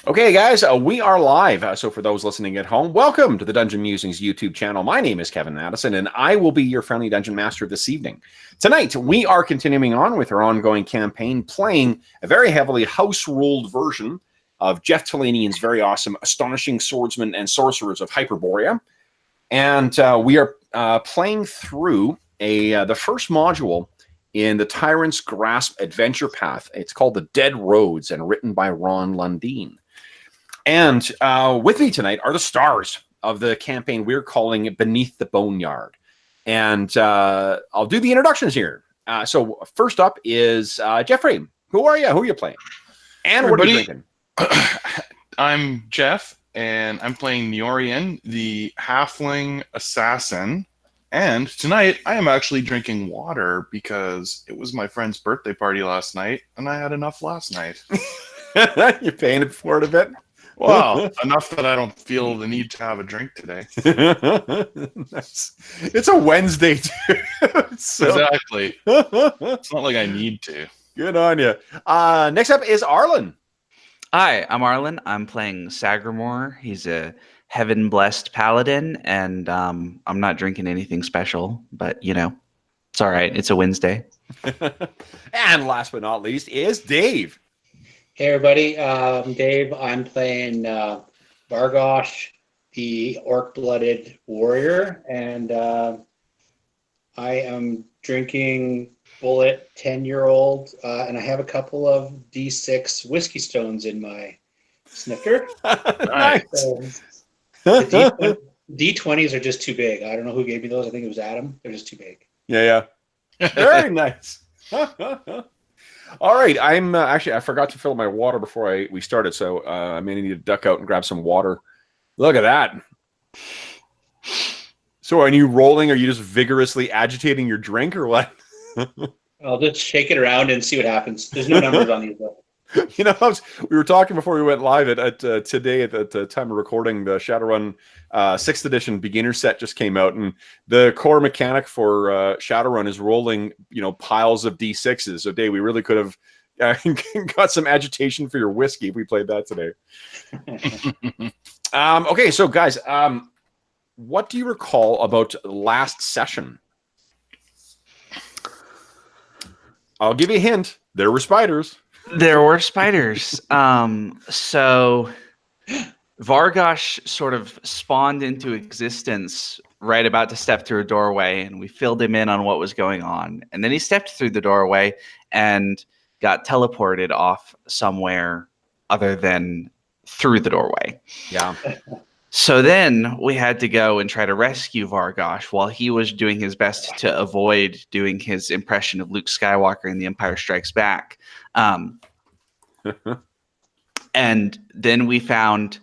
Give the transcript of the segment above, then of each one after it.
Okay, guys, we are live. So for those listening at home, welcome to the Dungeon Musings YouTube channel. My name is Kevin Madison, and I will be your friendly dungeon master this evening. Tonight, we are continuing on with our ongoing campaign, playing a very heavily house-ruled version of Jeff Talanian's very awesome Astonishing Swordsmen and Sorcerers of Hyperborea. And we are playing through the first module in the Tyrant's Grasp Adventure Path. It's called The Dead Roads and written by Ron Lundeen. And with me tonight are the stars of the campaign we're calling Beneath the Boneyard. And I'll do the introductions here. So first up is Jeffrey. Who are you? Who are you playing? And what are you drinking? I'm Jeff, and I'm playing Neorian, the halfling assassin. And tonight, I am actually drinking water because it was my friend's birthday party last night, and I had enough last night. You paying it for it a bit? Well, enough that I don't feel the need to have a drink today. It's a Wednesday, too. Exactly. It's not like I need to. Good on you. Next up is Arlen. Hi, I'm Arlen. I'm playing Sagramore. He's a heaven-blessed paladin, and I'm not drinking anything special, but, you know, it's all right. It's a Wednesday. And last but not least is Dave. Hey everybody, I'm Dave. I'm playing Vargosh, the orc-blooded warrior, and I am drinking Bullet 10-year-old, and I have a couple of D6 whiskey stones in my snifter. Nice. So, the D20s are just too big. I don't know who gave me those. I think it was Adam. They're just too big. Yeah. Very nice. All right, I'm actually, I forgot to fill my water before we started, so I may need to duck out and grab some water. Look at that. So are you rolling? Are you just vigorously agitating your drink or what? I'll just shake it around and see what happens. There's no numbers on these though. You know, we were talking before we went live at today at the time of recording. The Shadowrun 6th edition beginner set just came out, and the core mechanic for Shadowrun is rolling, piles of D6s. So, Dave, we really could have got some agitation for your whiskey if we played that today. Okay, so guys, what do you recall about last session? I'll give you a hint. There were spiders. There were spiders. So Vargosh sort of spawned into existence right about to step through a doorway, and we filled him in on what was going on. And then he stepped through the doorway and got teleported off somewhere other than through the doorway. Yeah. So then we had to go and try to rescue Vargosh while he was doing his best to avoid doing his impression of Luke Skywalker in The Empire Strikes Back. And then we found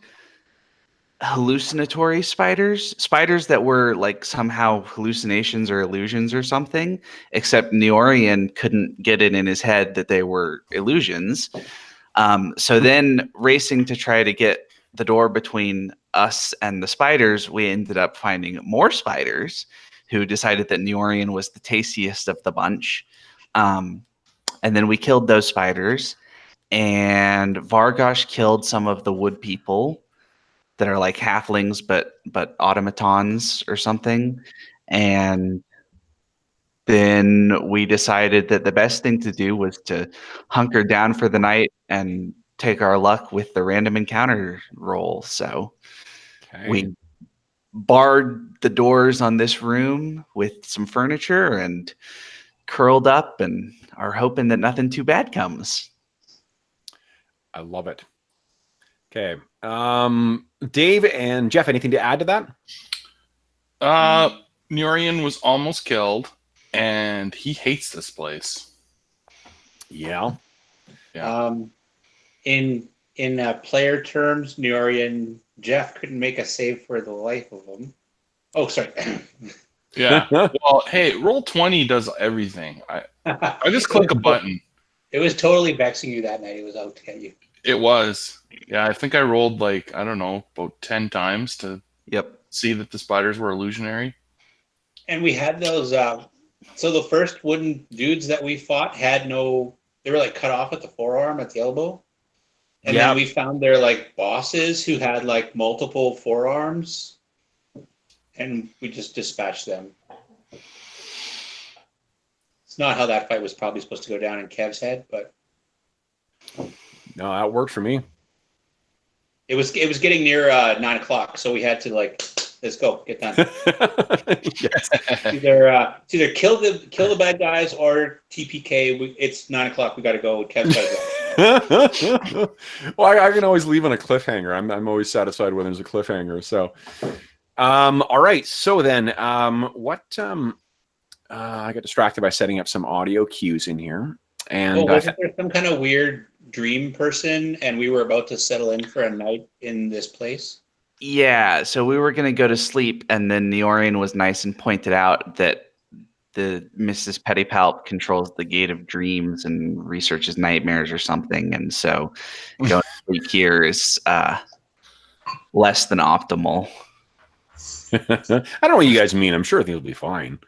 hallucinatory spiders that were like somehow hallucinations or illusions or something, except Neorian couldn't get it in his head that they were illusions. So then racing to try to get the door between us and the spiders, we ended up finding more spiders who decided that Neorian was the tastiest of the bunch. And then we killed those spiders, and Vargosh killed some of the wood people that are like halflings, but automatons or something. And then we decided that the best thing to do was to hunker down for the night and take our luck with the random encounter roll. So we barred the doors on this room with some furniture and curled up and are hoping that nothing too bad comes. I love it. Okay. Dave and Jeff, anything to add to that? Neorian was almost killed, and he hates this place. Yeah. In player terms, Neorian Jeff couldn't make a save for the life of him. Oh, sorry. Yeah. Well, hey, Roll20 does everything. I just click a button. It was totally vexing you that night. It was out to get you. It was. Yeah, I think I rolled about 10 times to see that the spiders were illusionary. And we had those, so the first wooden dudes that we fought had no, they were like cut off at the forearm, at the elbow. And then we found their like bosses who had like multiple forearms, and we just dispatched them. It's not how that fight was probably supposed to go down in Kev's head, but no, that worked for me. it was getting near 9 o'clock, so we had to like, let's go, get done. Yes. It's either kill the bad guys or TPK. It's 9 o'clock. We got to go. Kev's got to go. Well, I can always leave on a cliffhanger. I'm always satisfied when there's a cliffhanger. So, all right. So then, I got distracted by setting up some audio cues in here, and wasn't there some kind of weird dream person, and we were about to settle in for a night in this place? Yeah, so we were going to go to sleep, and then Neorian was nice and pointed out that the Mrs. Pettypalp controls the Gate of Dreams and researches nightmares or something, and so going to sleep here is less than optimal. I don't know what you guys mean. I'm sure things will be fine.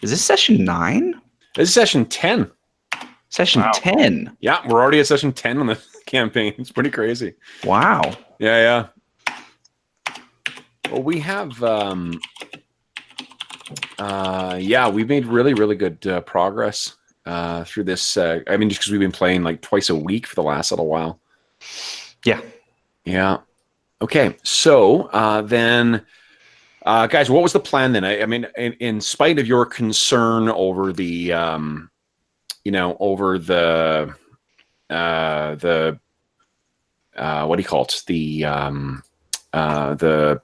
Is this session 9? This is session 10. Session 10? Yeah, we're already at session 10 on the campaign. It's pretty crazy. Wow. Yeah. Well, we have, we've made really, really good progress through this. Just because we've been playing like twice a week for the last little while. Yeah. Okay, so then, guys, what was the plan then? I mean, in spite of your concern over the, what do you call it? The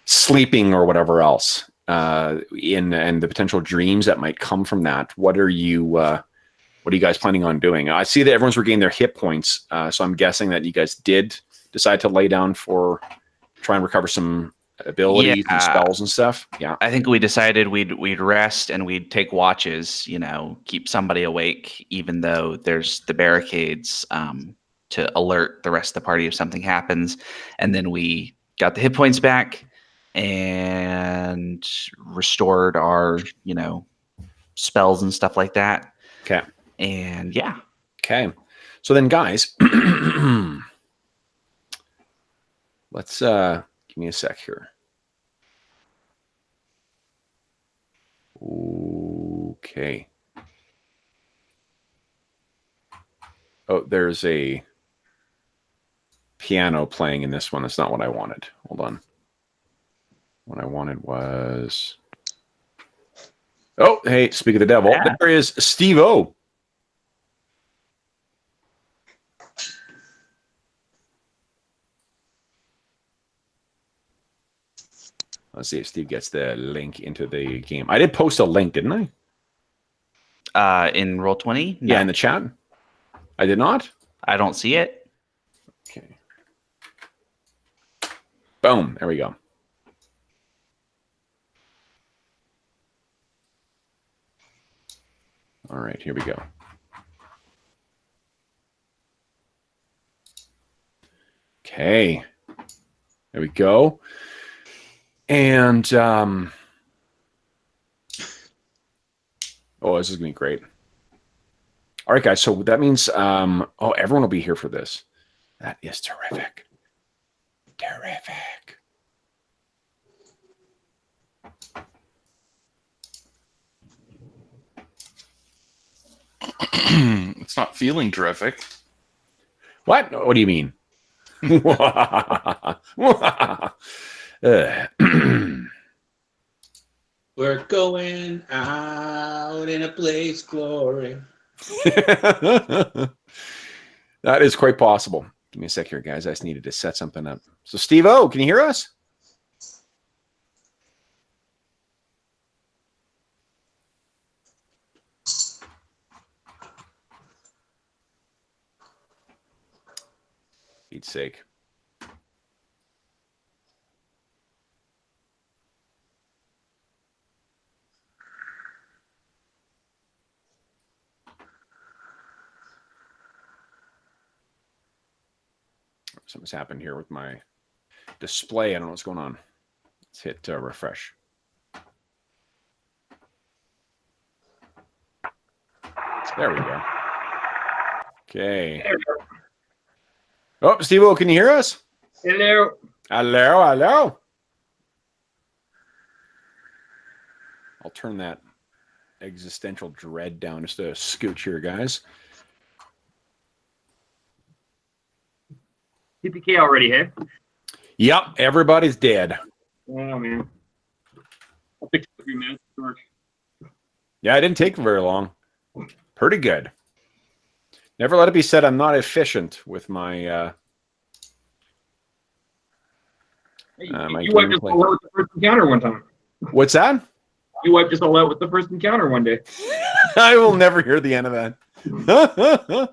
sleeping or whatever else, and the potential dreams that might come from that. What are you guys planning on doing? I see that everyone's regained their hit points, so I'm guessing that you guys did decide to lay down try and recover some abilities and spells and stuff. Yeah, I think we decided we'd rest and we'd take watches. Keep somebody awake, even though there's the barricades, to alert the rest of the party if something happens. And then we got the hit points back and restored our spells and stuff like that. Okay. And yeah. Okay. So then, guys, let's give me a sec here. Okay. Oh, there's a piano playing in this one. That's not what I wanted. Hold on. What I wanted was... Oh, hey, speak of the devil. Yeah. There is Steve-O. Let's see if Steve gets the link into the game. I did post a link, didn't I? In Roll20? No. Yeah, in the chat. I did not? I don't see it. Okay. Boom. There we go. All right, here we go. Okay. There we go. And, oh, this is going to be great. All right, guys. So that means, everyone will be here for this. That is terrific. Terrific. It's not feeling terrific. What? What do you mean? We're going out in a blaze glory. That is quite possible. Give me a sec here, guys. I just needed to set something up. So, Steve-O, can you hear us? Pete's sake. Something's happened here with my display. I don't know what's going on. Let's hit refresh. There we go. Okay. Oh, Steve-O, can you hear us? Hello. Hello, hello. I'll turn that existential dread down just a scooch here, guys. TPK already, hey? Yep, everybody's dead. Oh, man. I'll fix it 3 minutes. George. Yeah, it didn't take very long. Pretty good. Never let it be said I'm not efficient with my my you wiped us gameplay. all out with the first encounter one time. What's that? You wiped us all out with the first encounter one day. I will never hear the end of that.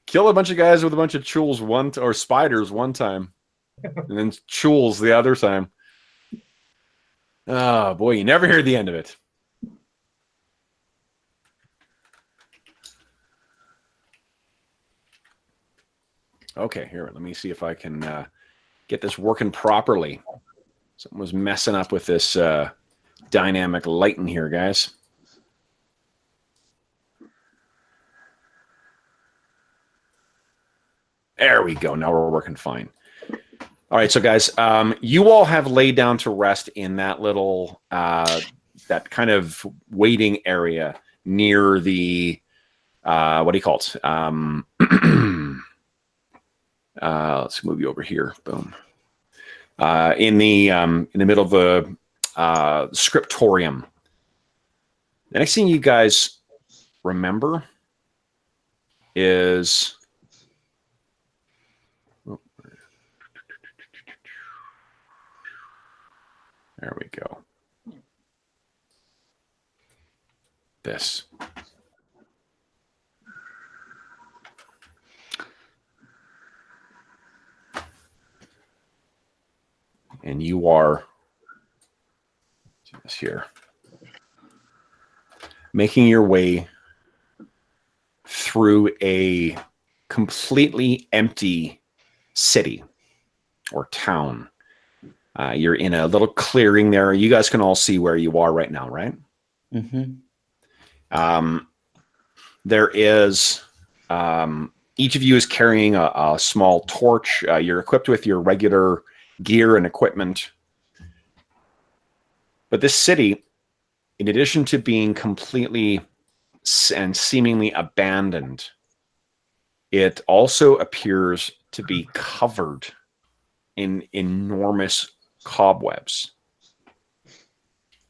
Kill a bunch of guys with a bunch of chules or spiders one time, and then chules the other time. Oh boy, you never hear the end of it. Okay, here, let me see if I can get this working properly. Something was messing up with this dynamic lighting here, guys. There we go. Now we're working fine. All right, so guys, you all have laid down to rest in that little, that kind of waiting area near the, what do you call it? Let's move you over here. Boom. In the middle of the scriptorium. The next thing you guys remember is there we go. This. And you are this here, making your way through a completely empty city or town. You're in a little clearing there. You guys can all see where you are right now, right? Mm-hmm. There is, each of you is carrying a small torch. You're equipped with your regular gear and equipment. But this city, in addition to being completely and seemingly abandoned, it also appears to be covered in enormous cobwebs.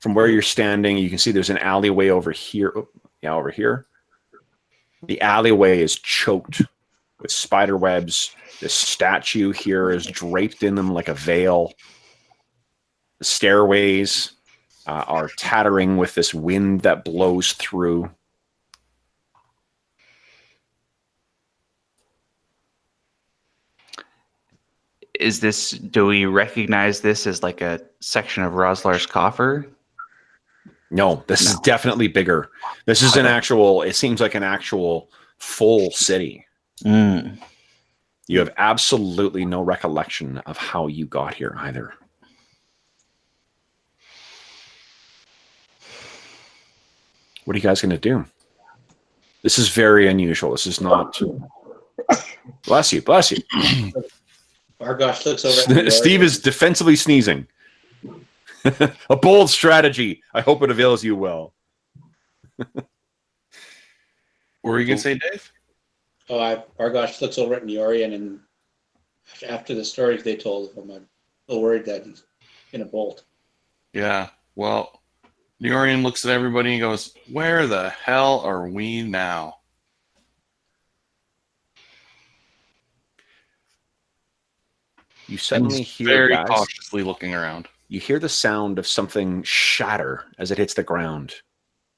From where you're standing, you can see there's an alleyway over here. Oh, yeah, over here. The alleyway is choked with spider webs. The statue here is draped in them like a veil. The stairways are tattering with this wind that blows through. Do we recognize this as like a section of Roslar's coffer? No, this is definitely bigger. This is an actual, it seems like an actual full city. Mm. You have absolutely no recollection of how you got here either. What are you guys going to do? This is very unusual. This is not... Bless you, bless you. Bargosh looks over at Steve is defensively sneezing. A bold strategy. I hope it avails you well. What were you going to say, Dave? Bargosh looks over at Neorian, and after the stories they told him, I'm a little worried that he's in a bolt. Yeah, well, Neorian looks at everybody and goes, "Where the hell are we now?" You suddenly And he's hear, very guys, cautiously looking around. you hear the sound of something shatter as it hits the ground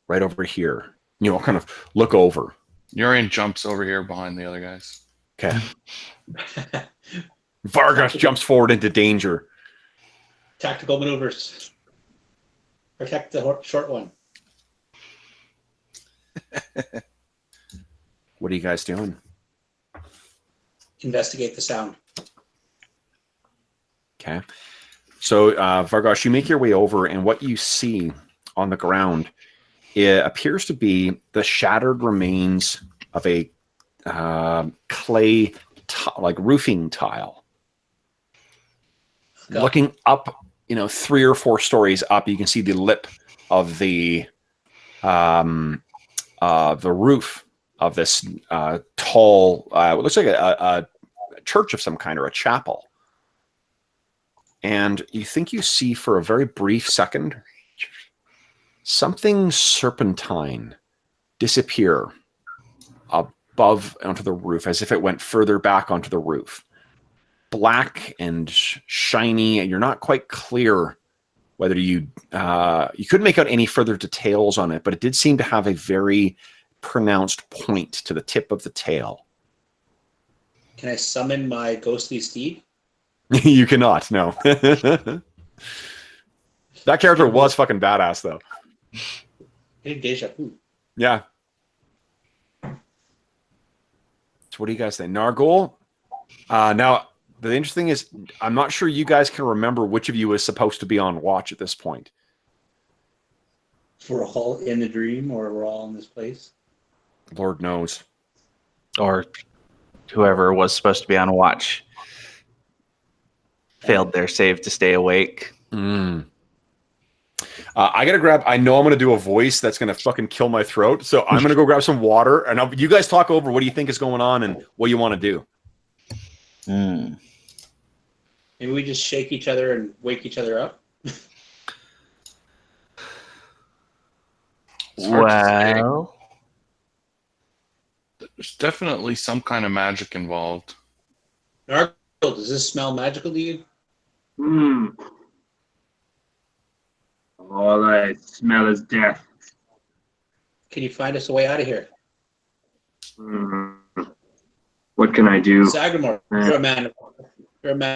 right over here. You know, kind of look over. Neorian jumps over here behind the other guys. Okay. Vargas jumps forward into danger. Tactical maneuvers. Protect the short one. What are you guys doing? Investigate the sound. Okay. So, Vargas, you make your way over, and what you see on the ground, it appears to be the shattered remains of a clay, like roofing tile. Go. Looking up, 3 or 4 stories up, you can see the lip of the roof of this tall, it looks like a church of some kind, or a chapel. And you think you see for a very brief second something serpentine disappear above onto the roof, as if it went further back onto the roof. Black and shiny, and you're not quite clear whether you couldn't make out any further details on it, but it did seem to have a very pronounced point to the tip of the tail. Can I summon my ghostly steed? You cannot, no. That character was fucking badass, though. Hey, deja vu. Yeah. So what do you guys think? Nargol? Now, the interesting is, I'm not sure you guys can remember which of you is supposed to be on watch at this point. We're all in the dream, or we're all in this place? Lord knows. Or whoever was supposed to be on watch failed their save to stay awake. I gotta grab. I know I'm gonna do a voice that's gonna fucking kill my throat, so I'm gonna go grab some water, and you guys talk over what do you think is going on and what you want to do. Maybe we just shake each other and wake each other up. Well, There's definitely some kind of magic involved. Nargle, does this smell magical to you? All I smell is death. Can you find us a way out of here? What can I do? Sagramore, you're a man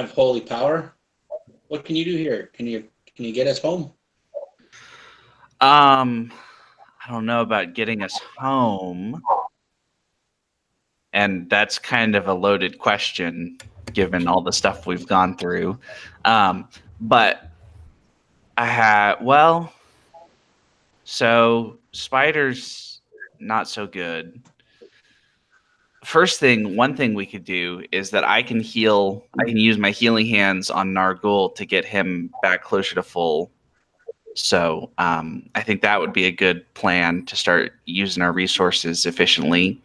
of holy power. What can you do here? Can you get us home? I don't know about getting us home. And that's kind of a loaded question, given all the stuff we've gone through. But so spiders, not so good. One thing we could do is that I can use my healing hands on Nargul to get him back closer to full. So I think that would be a good plan to start using our resources efficiently.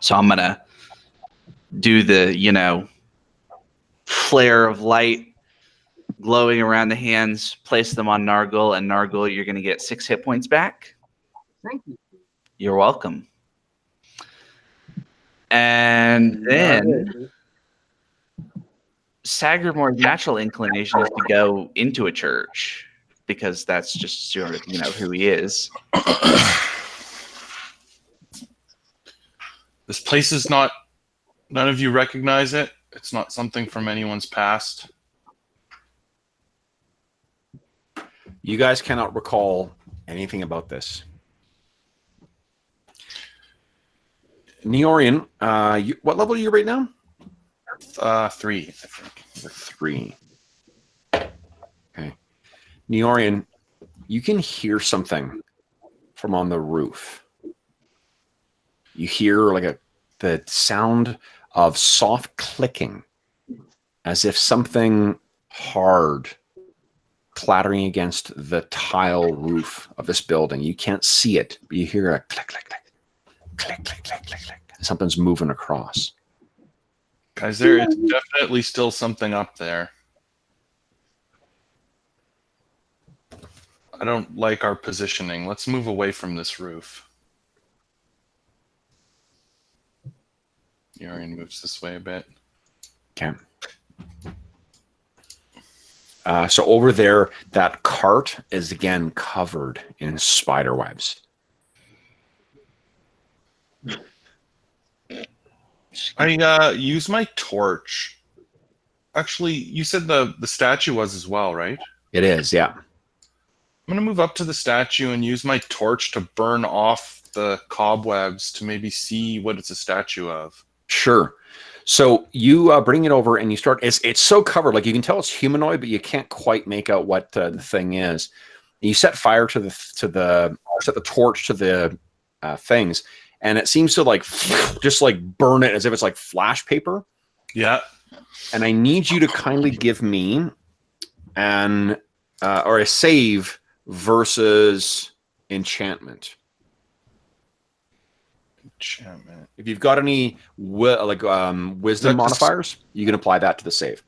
So I'm gonna do the, flare of light glowing around the hands, place them on Nargul, and Nargul, you're gonna get 6 hit points back. Thank you. You're welcome. And then Sagramore's natural inclination is to go into a church, because that's just sort of, who he is. This place is not... None of you recognize it. It's not something from anyone's past. You guys cannot recall anything about this. Neorian, what level are you right now? 3, I think. 3. Okay. Neorian, you can hear something from on the roof. You hear like the sound of soft clicking, as if something hard clattering against the tile roof of this building. You can't see it, but you hear a click, click, click, click, click, click, click, click. Something's moving across. Guys, there is definitely still something up there. I don't like our positioning. Let's move away from this roof. Yorian moves this way a bit. Okay. So over there, that cart is again covered in spider webs. I use my torch. Actually, you said the statue was as well, right? It is, yeah. I'm going to move up to the statue and use my torch to burn off the cobwebs to maybe see what it's a statue of. Sure. So you bring it over and you start. It's so covered, like you can tell it's humanoid, but you can't quite make out what the thing is. And you set fire to set the torch to the things, and it seems to like just like burn it as if it's like flash paper. Yeah. And I need you to kindly give me an or a save versus enchantment. Enchantment. If you've got any wisdom modifiers, you can apply that to the save.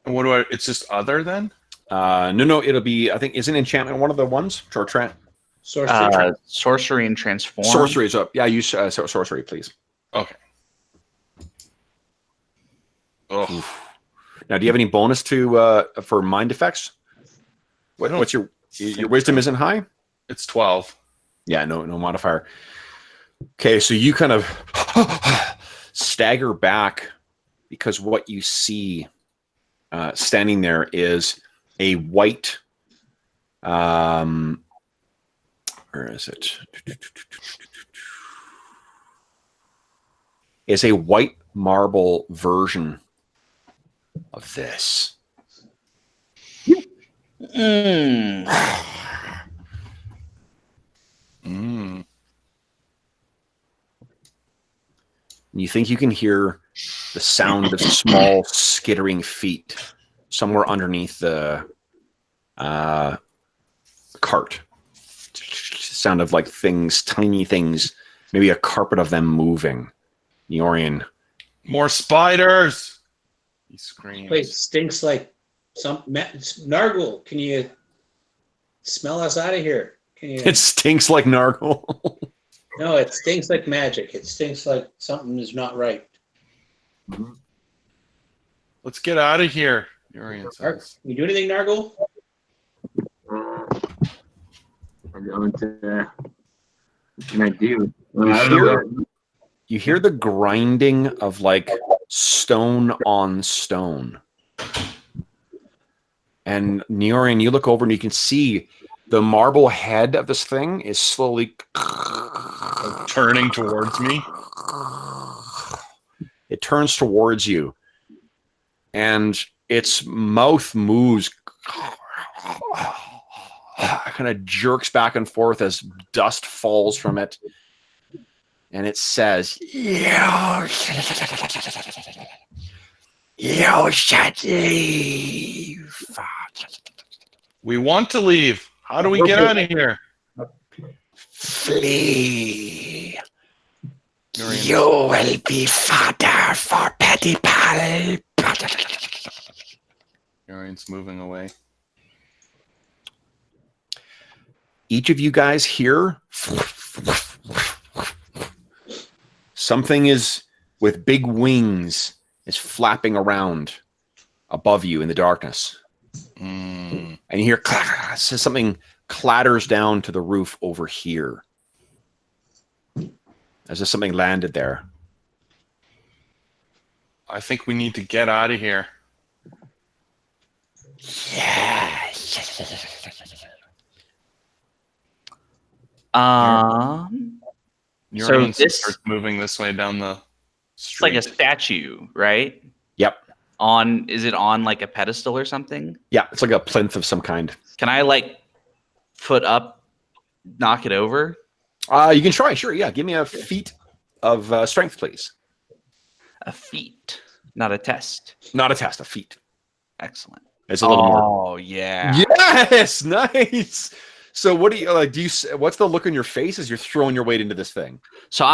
And what do I? It's just other then. No, it'll be. I think isn't enchantment one of the ones? Sorcery and transform. Sorcery is up. Yeah, use sorcery, please. Okay. Oh. Now, do you have any bonus to for mind effects? What's your wisdom isn't high? It's 12. Yeah, no modifier. Okay, so you kind of stagger back because what you see standing there is a white. Where is it? Is a white marble version of this. You think you can hear the sound of small skittering feet somewhere underneath the cart. Sound of like things, tiny things, maybe a carpet of them moving. Neorian. More spiders! He screams. Wait, stinks like some Nargle. Can you smell us out of here? Can you? It stinks like Nargle. No, it stinks like magic. It stinks like something is not right. Let's get out of here. Neorian says. Can you do anything, Nargle? I'm going to. What can I do? You hear the grinding of like stone on stone. And Neorian, you look over and you can see the marble head of this thing is slowly Turning towards me. It turns towards you. And its mouth moves, kind of jerks back and forth as dust falls from it. And it says, "You should leave." We want to leave. How do we get out of here? Flee. Neorian. You will be fodder for petty pal. Neorian's moving away. Each of you guys hear something is with big wings is flapping around above you in the darkness. And you hear so something clatters down to the roof over here. As if something landed there. I think we need to get out of here. Yeah. Neorian this- starts moving this way down the It's street. like a statue, right? Yep. Is it on like a pedestal or something? Yeah, it's like a plinth of some kind. Can I like foot up, knock it over? You can try, sure. Yeah, give me a feat of strength, please. A feat, not a test. Not a test, a feat. Excellent. It's a little more. Oh yeah. Yes, nice. So, what do you like? What's the look on your face as you're throwing your weight into this thing? So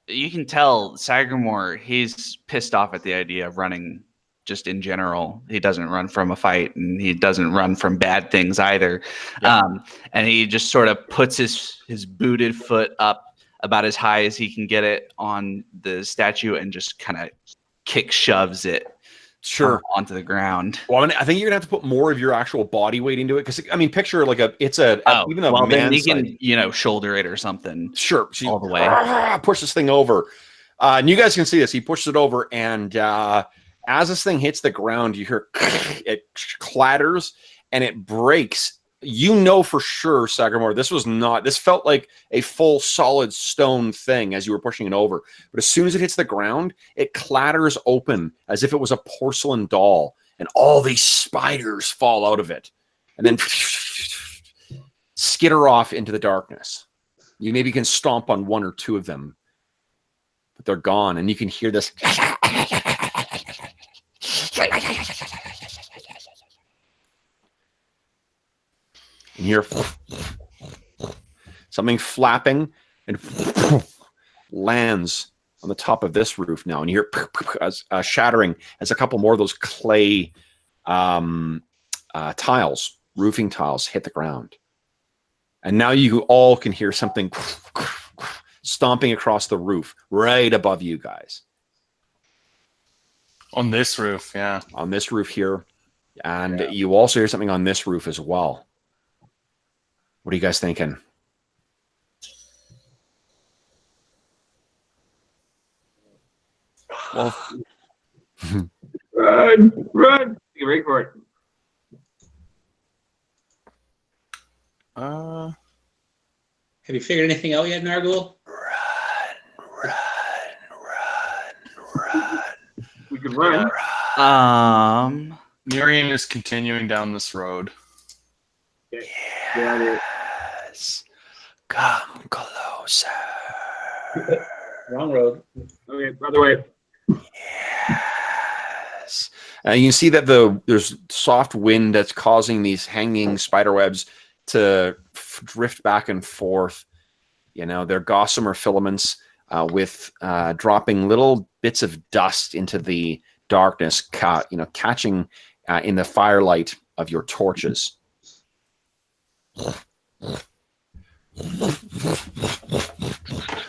you can tell Sagramore, he's pissed off at the idea of running just in general. He doesn't run from a fight and he doesn't run from bad things either. Yeah. And he just sort of puts his booted foot up about as high as he can get it on the statue and just kind of shoves it onto the ground. Well, I think you're gonna have to put more of your actual body weight into it because I mean, picture like even a well, then man's you can shoulder it or something. Sure, so all the way. Push this thing over, and you guys can see this. He pushes it over, and as this thing hits the ground, you hear it clatters and it breaks. You know for sure, Sagramore, this felt like a full solid stone thing as you were pushing it over. But as soon as it hits the ground, it clatters open as if it was a porcelain doll, and all these spiders fall out of it. And then skitter off into the darkness. You maybe can stomp on one or two of them, but they're gone, and you can hear this. And you hear something flapping and lands on the top of this roof now, and you hear shattering as a couple more of those clay tiles, roofing tiles, hit the ground. And now you all can hear something stomping across the roof right above you guys. On this roof, yeah. On this roof here. And you also hear something on this roof as well. What are you guys thinking? Well, run! Get ready for it. Have you figured anything out yet, Nargul? Run. We can run. Miriam is continuing down this road. Okay. Got it. Yes. Come closer. Wrong road. Okay, other way. Yes. You can see that there's soft wind that's causing these hanging spider webs to drift back and forth. You know, they're gossamer filaments with dropping little bits of dust into the darkness, catching in the firelight of your torches.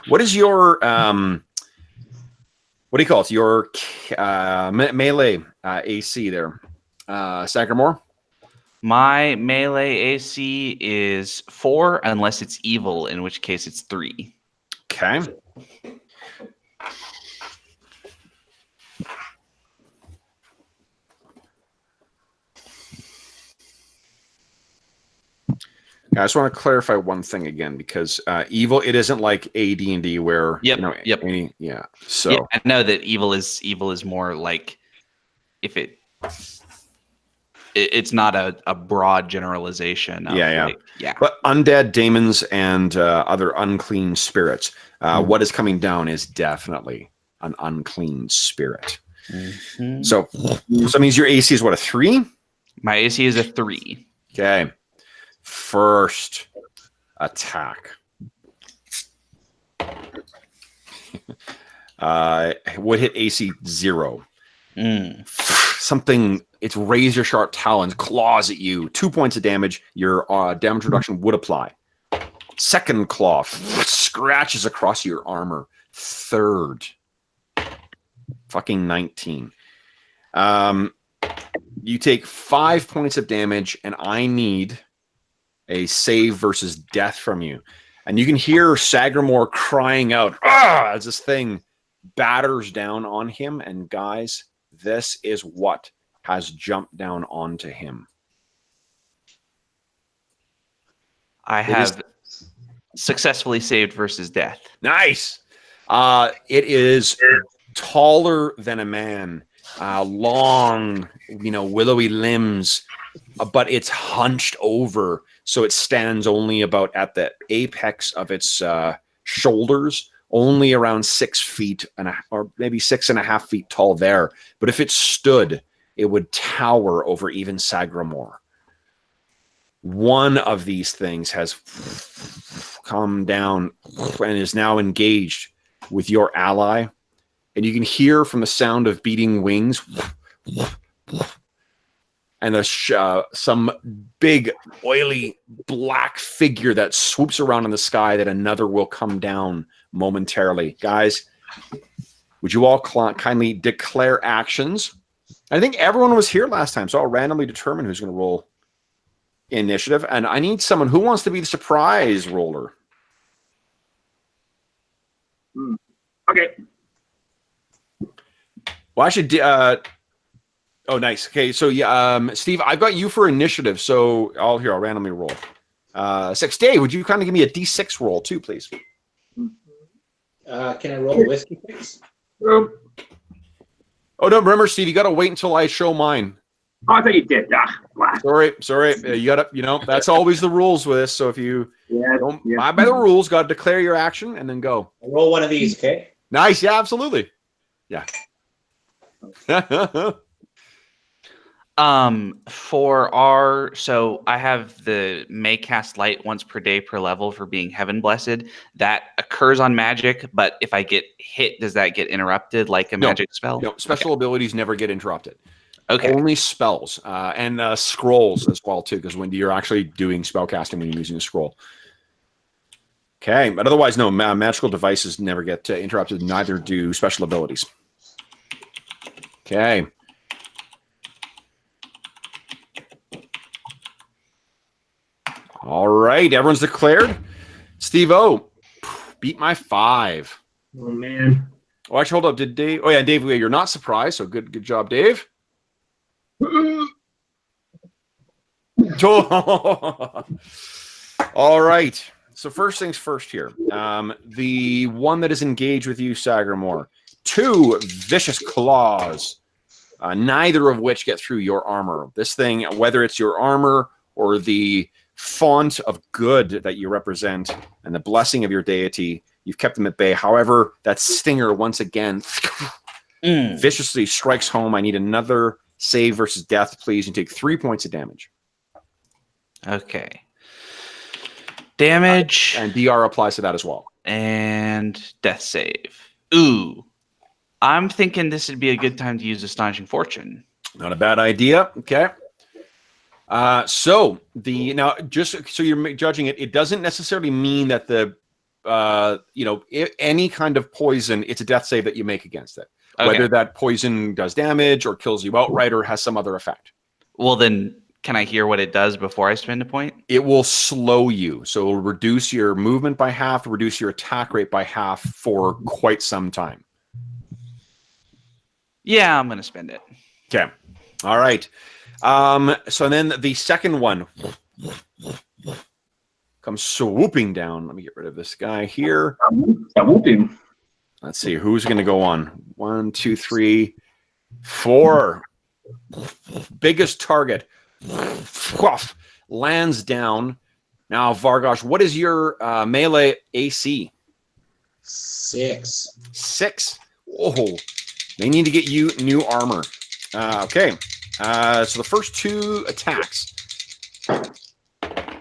What is your what do you call it? Your melee AC there, Sagamore? My melee AC is 4 unless it's evil, in which case it's 3. Okay. I just want to clarify one thing again, because evil, it isn't like AD&D where Yep. So Yeah, I know that evil is more like if it's not a broad generalization. Of Yeah. Yeah. But undead, demons, and other unclean spirits. What is coming down is definitely an unclean spirit. Mm-hmm. So that means your AC is what, a 3? My AC is a 3. Okay. First attack. Would hit AC 0. Something, its razor sharp talons claws at you. 2 points of damage. Your damage reduction would apply. Second claw scratches across your armor. Third, fucking 19. You take 5 points of damage, and I need a save versus death from you. And you can hear Sagramore crying out as this thing batters down on him. And guys, this is what has jumped down onto him. I have successfully saved versus death. Nice. It is taller than a man, long, willowy limbs, but it's hunched over, so it stands only about at the apex of its shoulders, only around 6 feet or maybe 6.5 feet tall there. But if it stood, it would tower over even Sagramore. One of these things has come down and is now engaged with your ally. And you can hear from the sound of beating wings and some big, oily, black figure that swoops around in the sky that another will come down momentarily. Guys, would you all kindly declare actions? I think everyone was here last time, so I'll randomly determine who's going to roll initiative. And I need someone who wants to be the surprise roller. Okay. Well, actually, oh, nice. Okay, so yeah, Steve, I've got you for initiative, so I'll randomly roll. 6. Dave, would you kind of give me a D6 roll too, please? Can I roll a whiskey, please? Oh, no, remember, Steve, you got to wait until I show mine. Oh, I thought you did. Blah. Sorry. You gotta, that's always the rules with this. So if you don't Yeah. abide by the rules, got to declare your action and then go. Roll one of these, okay? Nice. Yeah, absolutely. Yeah. So I have the may cast light once per day per level for being heaven blessed. That occurs on magic, but if I get hit, does that get interrupted like a magic spell? No, special abilities never get interrupted. Okay. Only spells and scrolls as well too, because when you're actually doing spell casting when you're using a scroll. Okay, but otherwise, no, magical devices never get interrupted. Neither do special abilities. Okay. All right, everyone's declared. Steve-O, beat my 5. Oh man. Oh, actually, hold up. Did Dave? Oh yeah, Dave. You're not surprised. So good job, Dave. All right. So first things first here. The one that is engaged with you, Sagramore. 2 vicious claws. Neither of which get through your armor. This thing, whether it's your armor or the font of good that you represent and the blessing of your deity, you've kept them at bay. However, that stinger once again viciously strikes home. I need another save versus death, please. You take 3 points of damage. Okay. Damage. And DR applies to that as well. And death save. Ooh. I'm thinking this would be a good time to use Astonishing Fortune. Not a bad idea. Okay. So just so you're judging it, it doesn't necessarily mean that the any kind of poison, it's a death save that you make against it. Okay. Whether that poison does damage or kills you outright or has some other effect. Well, then can I hear what it does before I spend a point? It will slow you. So it will reduce your movement by half, reduce your attack rate by half for quite some time. Yeah, I'm going to spend it. Okay. All right. So then the second one comes swooping down. Let me get rid of this guy here. Swooping. Let's see who's going to go on. 1, 2, 3, 4. Biggest target lands down. Now, Vargosh, what is your melee AC? 6. 6. Oh, they need to get you new armor. Okay. So the first 2 attacks.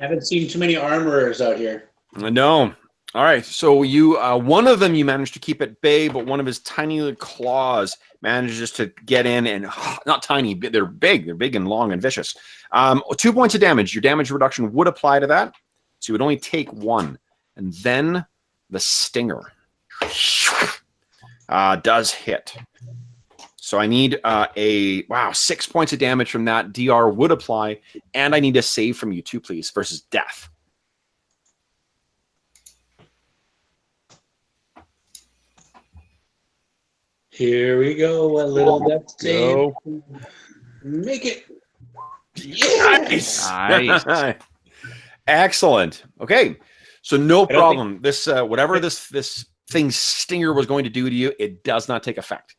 Haven't seen too many armorers out here. No. All right. So you, one of them you managed to keep at bay, but one of his tiny little claws manages to get in and not tiny, they're big. They're big and long and vicious. 2 points of damage. Your damage reduction would apply to that. So you would only take 1. And then the stinger does hit. So I need 6 points of damage from that. DR would apply, and I need a save from you too, please, versus death. Here we go. A little death save. Make it. Yeah! Nice. Excellent. Okay. So no problem. This whatever this thing's stinger was going to do to you, it does not take effect.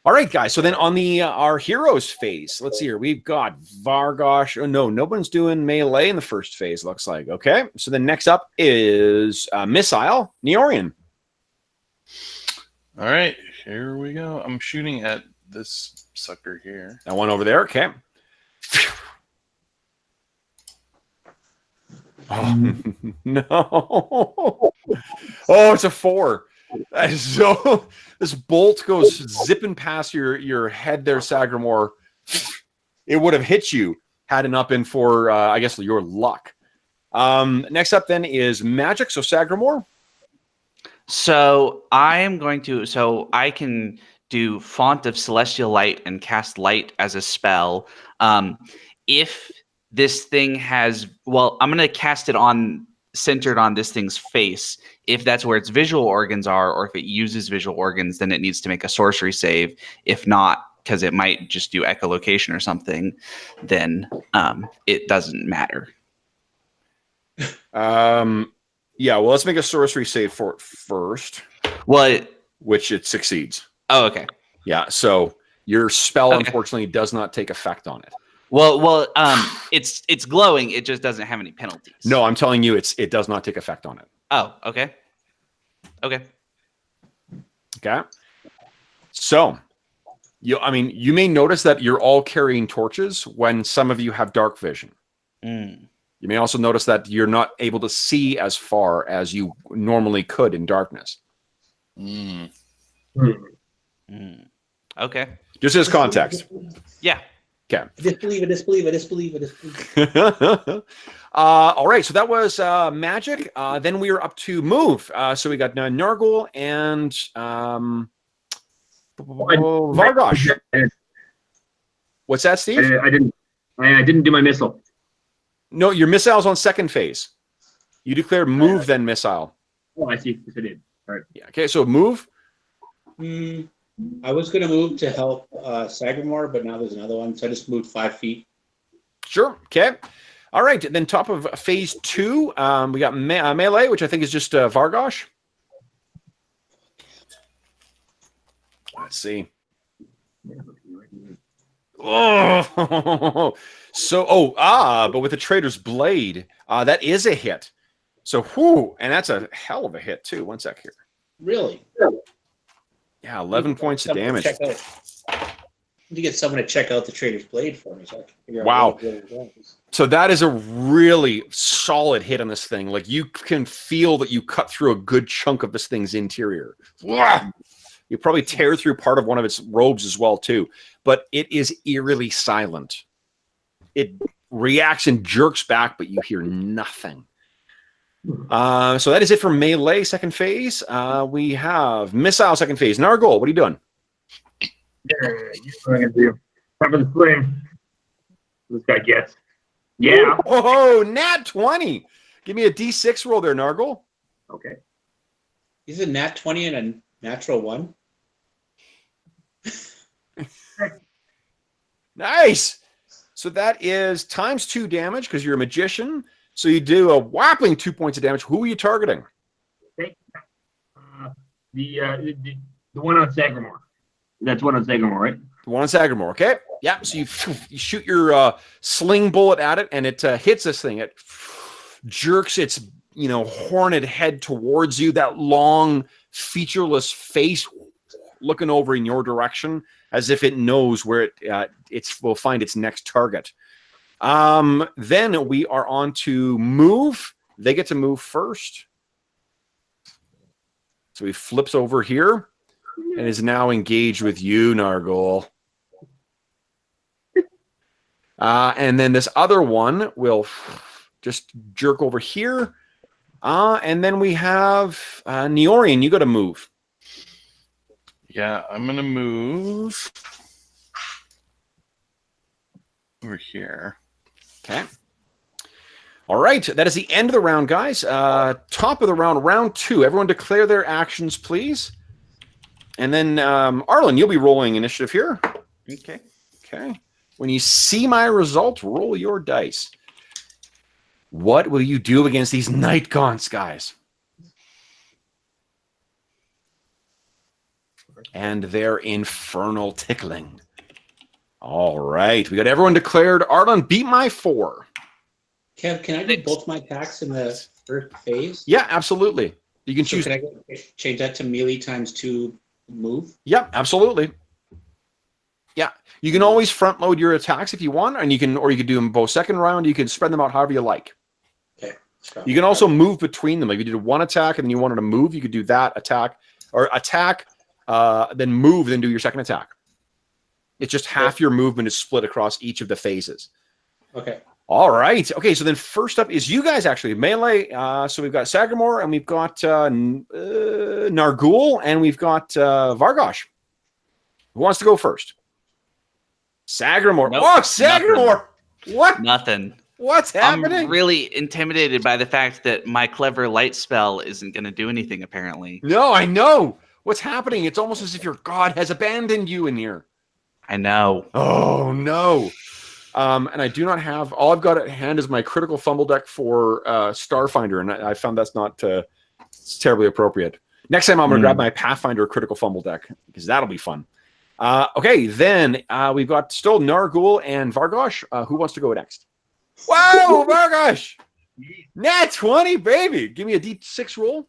All right, guys. So then on the our heroes phase, let's see here. We've got Vargosh. Oh no one's doing melee in the first phase. Looks like okay. So then next up is Missile Neorian. All right, here we go. I'm shooting at this sucker here. That one over there. Okay. Oh, no. Oh, it's a 4. So this bolt goes zipping past your head there, Sagramore. It would have hit you had it not been for, I guess, your luck. Next up then is magic. So Sagramore. So I can do Font of Celestial Light and cast light as a spell. If this thing has, I'm going to cast it centered on this thing's face. If that's where its visual organs are, or if it uses visual organs, then it needs to make a sorcery save. If not, because it might just do echolocation or something, then it doesn't matter. Yeah, well, let's make a sorcery save for it first. Which it succeeds. Oh, okay. Yeah, so your spell, unfortunately, does not take effect on it. Well, it's glowing. It just doesn't have any penalties. No, I'm telling you, it does not take effect on it. Oh, okay. Okay. Okay. So, you may notice that you're all carrying torches when some of you have dark vision. Mm. You may also notice that you're not able to see as far as you normally could in darkness. Mm. Mm. Okay. Just as context. Yeah. Okay. Disbelieve it. All right. So that was magic. Then we are up to move. So we got Nargul and Vargosh. What's that, Steve? I didn't do my missile. No, your missile's on second phase. You declared move, then missile. Oh, I see. Yes, I did. All right. Yeah. Okay. So move. I was going to move to help Sagamore, but now there's another one, so I just moved 5 feet. Sure. Okay. All right. Then top of phase 2, we got melee, which I think is just Vargosh. Let's see. Oh, but with the Trader's Blade, that is a hit. So, and that's a hell of a hit too. One sec here. Really? Yeah, 11 points of damage. To get someone to check out the Trader's Blade for me, so I can figure out Wow. what it was. So that is a really solid hit on this thing. Like, you can feel that you cut through a good chunk of this thing's interior. You probably tear through part of one of its robes as well too. But it is eerily silent. It reacts and jerks back, but you hear nothing. So that is it for melee second phase. We have missile second phase. Nargol, what are you doing? Yeah, you know what I'm gonna do. Cover the flame. This guy gets. Yeah. Oh, nat 20. Give me a D6 roll there, Nargol. Okay. He's a nat 20 and a natural 1. Nice. So that is times 2 damage because you're a magician. So you do a whopping 2 points of damage. Who are you targeting? The one on Sagamore. That's one on Sagamore, right? The one on Sagamore, okay? Yeah, so you shoot your sling bullet at it, and it hits this thing. It jerks its horned head towards you, that long, featureless face looking over in your direction, as if it knows where it will find its next target. Then we are on to move. They get to move first. So he flips over here and is now engaged with you, Nargol. And then this other one will just jerk over here. And then we have Neorian. You got to move. Yeah, I'm going to move over here. Okay. All right. That is the end of the round, guys. Top of the round, round 2. Everyone declare their actions, please. And then, Arlen, you'll be rolling initiative here. Okay. Okay. When you see my result, roll your dice. What will you do against these night gaunts, guys? And their infernal tickling. All right. We got everyone declared. Arlen, beat my 4. Kev, can I do both my attacks in the first phase? Yeah, absolutely. You can choose. Can I change that to melee times 2 move? Yeah, absolutely. Yeah, you can always front load your attacks if you want, and you could do them both second round. You can spread them out however you like. Okay. You can also move between them. If you did one attack and then you wanted to move, you could do that attack or attack, then move, then do your second attack. It's just half your movement is split across each of the phases. Okay. All right. Okay, so then first up is you guys actually. Melee. So we've got Sagamore, and we've got Nargul, and we've got Vargosh. Who wants to go first? Sagamore. Nope, Oh, Sagamore! What? Nothing. What's happening? I'm really intimidated by the fact that my clever light spell isn't going to do anything, apparently. No, I know. What's happening? It's almost as if your god has abandoned you in here. I know. Oh, no. And I do not have... All I've got at hand is my critical fumble deck for Starfinder, and I found that's not terribly appropriate. Next time I'm going to grab my Pathfinder critical fumble deck, because that'll be fun. Okay, then we've got still Nargul and Vargosh. Who wants to go next? Wow, Vargosh! Nat 20, baby! Give me a D6 roll.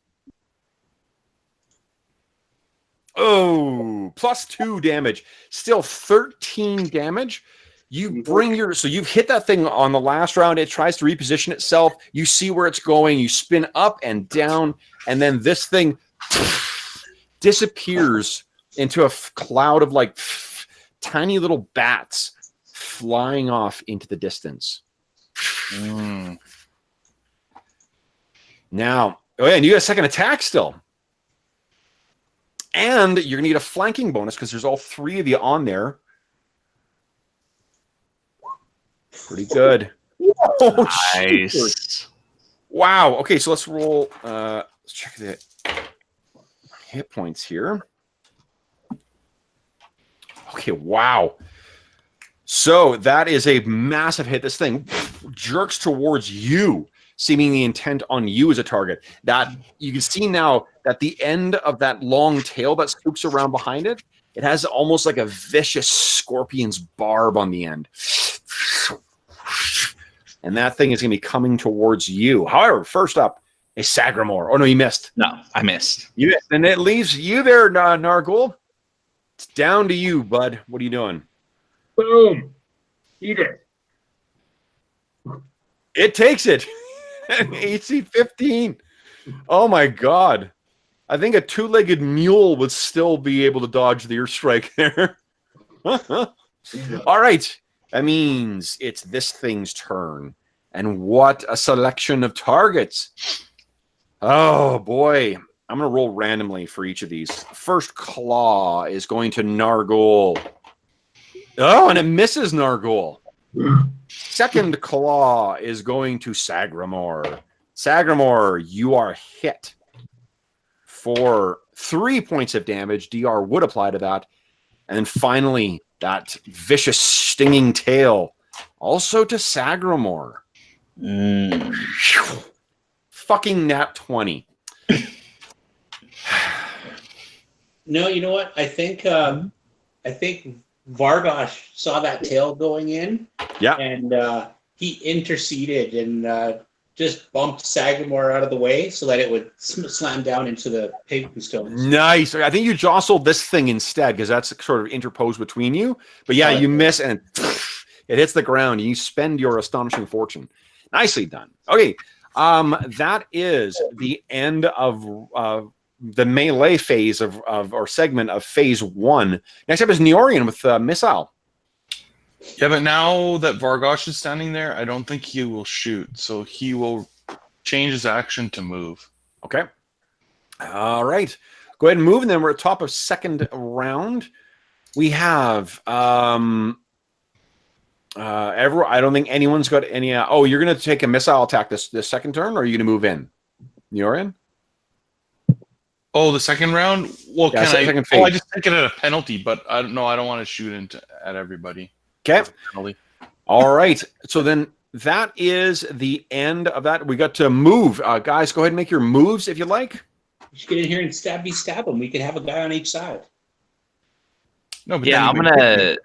Oh, +2 damage. Still 13 damage. You bring your, so you've hit that thing on the last round. It tries to reposition itself. You see where it's going. You spin up and down, and then this thing disappears into a cloud of like tiny little bats flying off into the distance. Now, oh yeah, and you got a second attack still. And you're going to need a flanking bonus because there's all 3 of you on there. Pretty good. Oh, Nice. shoot. Wow. Okay, so let's roll. Let's check the hit points here. Okay, wow. So that is a massive hit. This thing jerks towards you, seemingly intent on you as a target. That you can see now that the end of that long tail that scoops around behind it, it has almost like a vicious scorpion's barb on the end. And that thing is going to be coming towards you. However, first up is Sagramore. Oh, no, you missed. No, I missed. You missed. And it leaves you there, Nargul. It's down to you, bud. What are you doing? Boom. Eat it. It takes it. AC 15. Oh, my God. I think a 2-legged mule would still be able to dodge the airstrike there. All right. That means it's this thing's turn. And what a selection of targets. Oh, boy. I'm going to roll randomly for each of these. First claw is going to Nargul. Oh, and it misses Nargul. Second claw is going to Sagramore. Sagramore, you are hit for 3 points of damage. DR would apply to that. And then finally, that vicious stinging tail also to Sagramore. Fucking nat 20. No, you know what? I think Vargosh saw that tail going in. Yeah. And he interceded and just bumped Sagamore out of the way so that it would slam down into the paving stones. Nice. I think you jostled this thing instead because that's sort of interposed between you. But yeah, you miss and it hits the ground. And you spend your astonishing fortune. Nicely done. Okay. That is the end of the melee phase of or segment of phase 1. Next up is Neorian with Missile. Yeah, but now that Vargosh is standing there, I don't think he will shoot. So he will change his action to move. Okay. All right. Go ahead and move, and then we're at top of second round. We have I don't think anyone's got any. Oh, you're going to take a missile attack this second turn, or are you going to move in? Neorian? Oh, the second round? Well, Yeah, can second I? phase. Oh, I just take it at a penalty, but I don't know. I don't want to shoot at everybody. Okay. Penalty. All right. So then that is the end of that. We got to move. Guys, go ahead and make your moves if you like. Just get in here and stab him. We could have a guy on each side. No, but Yeah, then I'm gonna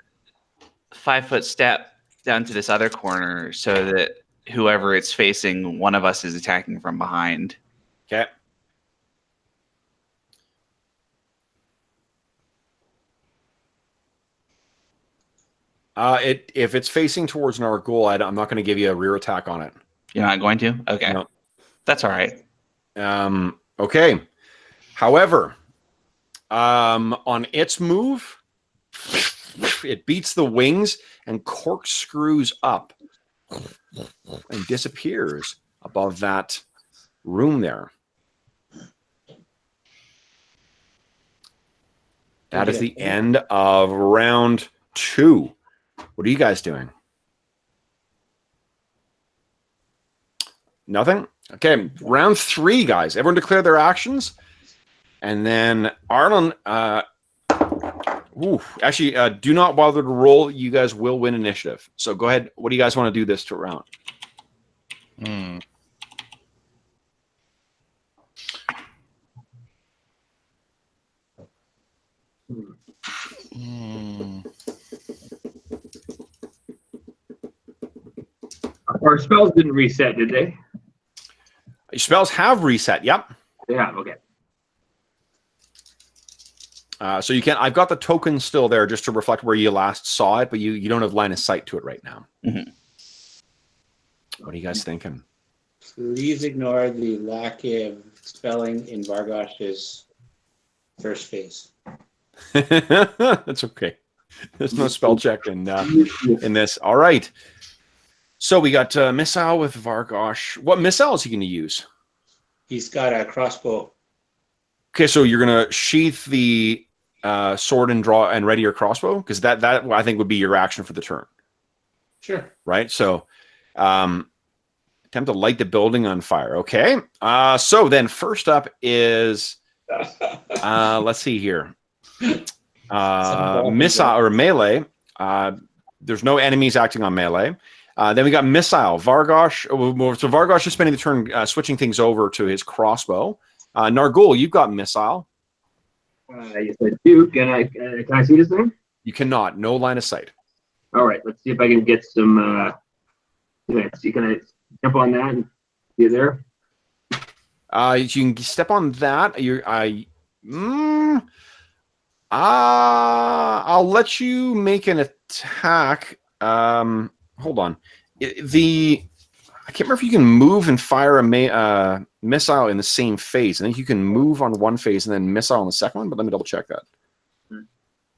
5-foot step down to this other corner so that whoever it's facing, one of us is attacking from behind. Okay. If it's facing towards Nargul, I'm not going to give you a rear attack on it. You're not going to? Okay. No. That's all right. Okay. However, on its move, it beats the wings and corkscrews up and disappears above that room there. That is the end of round 2. What are you guys doing? Nothing? Okay, round 3, guys. Everyone declare their actions. And then Arlen, do not bother to roll. You guys will win initiative. So go ahead. What do you guys want to do this round? Our spells didn't reset, did they? Your spells have reset. Yep. Yeah. Okay. So you can. I've got the token still there just to reflect where you last saw it, but you don't have line of sight to it right now. Mm-hmm. What are you guys thinking? Please ignore the lack of spelling in Vargosh's first phase. That's okay. There's no spell check in this. All right. So we got missile with Vargosh. What missile is he going to use? He's got a crossbow. Okay, so you're going to sheath the sword and draw and ready your crossbow, because that I think would be your action for the turn. Sure. Right. So attempt to light the building on fire. Okay. So then first up is let's see here. Missile or melee. There's no enemies acting on melee. Then we got missile. Vargosh. So Vargosh is spending the turn switching things over to his crossbow. Nargul, you've got missile. Yes, I do. Can I see this thing? You cannot. No line of sight. All right. Let's see if I can get some. Can I jump on that and get there? You can step on that. I'll let you make an attack. Hold on. I can't remember if you can move and fire a missile in the same phase. I think you can move on one phase and then missile on the second one, but let me double check that.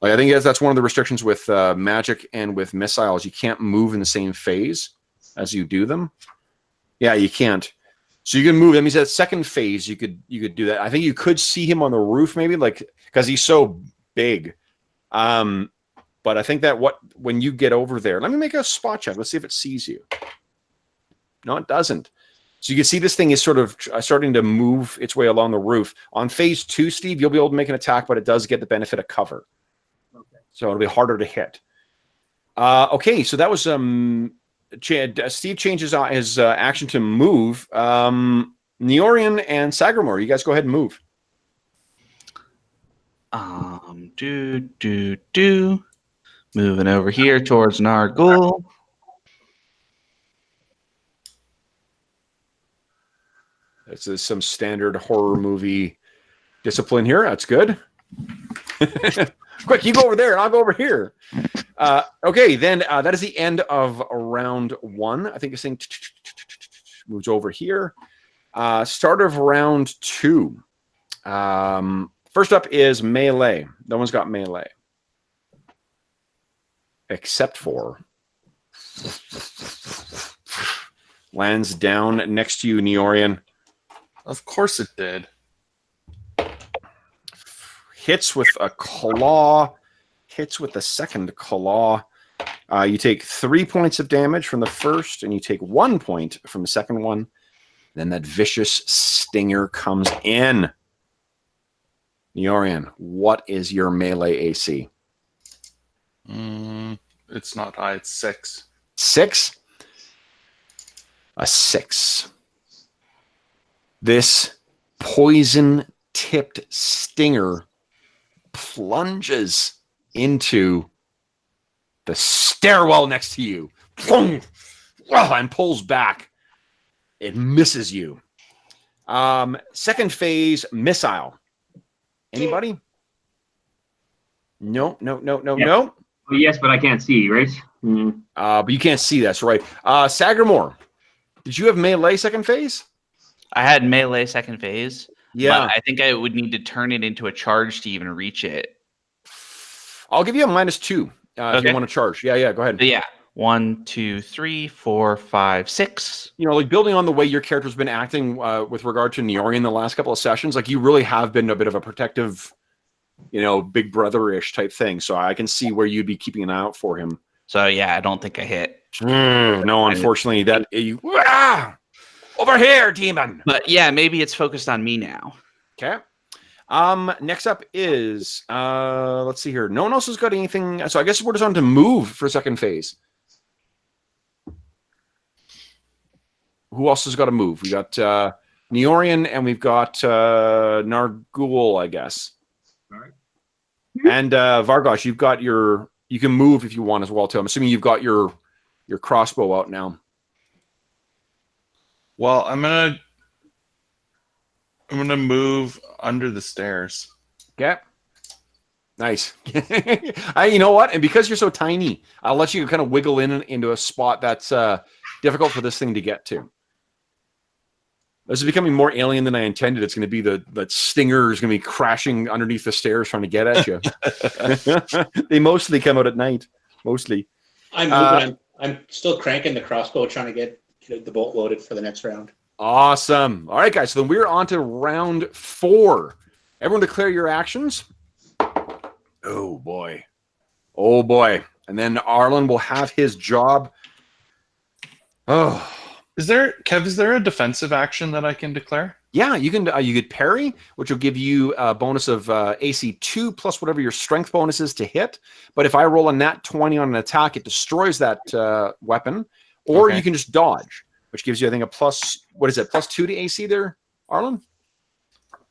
Like, I think that's one of the restrictions with magic and with missiles. You can't move in the same phase as you do them. Yeah, you can't. So you can move. That means that second phase, you could do that. I think you could see him on the roof, maybe, like, because he's so big. But I think that when you get over there, let me make a spot check. Let's see if it sees you. No, it doesn't. So you can see this thing is sort of starting to move its way along the roof. On phase 2, Steve, you'll be able to make an attack, but it does get the benefit of cover. Okay. So it'll be harder to hit. Okay, so that was Steve changes his action to move. Neorian and Sagramore, you guys go ahead and move. Moving over here towards Nargul. This is some standard horror movie discipline here. That's good. Quick, you go over there and I'll go over here. Okay, then that is the end of round 1. I think this thing moves over here. Start of round 2. First up is melee. No one's got melee. Except for lands down next to you, Neorian. Of course it did. Hits with a claw. Hits with the second claw. You take 3 points of damage from the first, and you take 1 point from the second one. Then that vicious stinger comes in. Neorian, what is your melee AC? It's not high. It's 6. 6? A 6. This poison-tipped stinger plunges into the stairwell next to you. And pulls back. It misses you. Second phase, missile. Anybody? No. Well, yes, but I can't see, right? But you can't see, that's right. Sagramore, did you have melee second phase? I had melee second phase. Yeah. But I think I would need to turn it into a charge to even reach it. I'll give you a -2 if you want to charge. Yeah, go ahead. But yeah. 1, 2, 3, 4, 5, 6. You know, like building on the way your character's been acting with regard to Neorian the last couple of sessions, like you really have been a bit of a protective, big brother-ish type thing. So I can see where you'd be keeping an eye out for him. So yeah, I don't think I hit. No, unfortunately, over here, demon. But yeah, maybe it's focused on me now. Okay. Next up is let's see here. No one else has got anything. So I guess we're just on to move for second phase. Who else has got to move? We got Neorian and we've got Nargul, I guess. All right. And Vargosh, you've got your. You can move if you want as well too. I'm assuming you've got your crossbow out now. Well, I'm gonna move under the stairs. Okay. Nice. You know what? And because you're so tiny, I'll let you kind of wiggle into a spot that's difficult for this thing to get to. This is becoming more alien than I intended. It's going to be the stinger is going to be crashing underneath the stairs trying to get at you. They mostly come out at night. Mostly. I'm moving. I'm still cranking the crossbow, trying to get the bolt loaded for the next round. Awesome. All right, guys. So then we're on to round 4. Everyone declare your actions. Oh, boy. Oh, boy. And then Arlen will have his job. Oh. Is there a defensive action that I can declare? Yeah, you can. You could parry, which will give you a bonus of AC 2 plus whatever your strength bonus is to hit. But if I roll a nat 20 on an attack, it destroys that weapon. Or you can just dodge, which gives you, I think, a plus. What is it? Plus 2 to AC there, Arlen?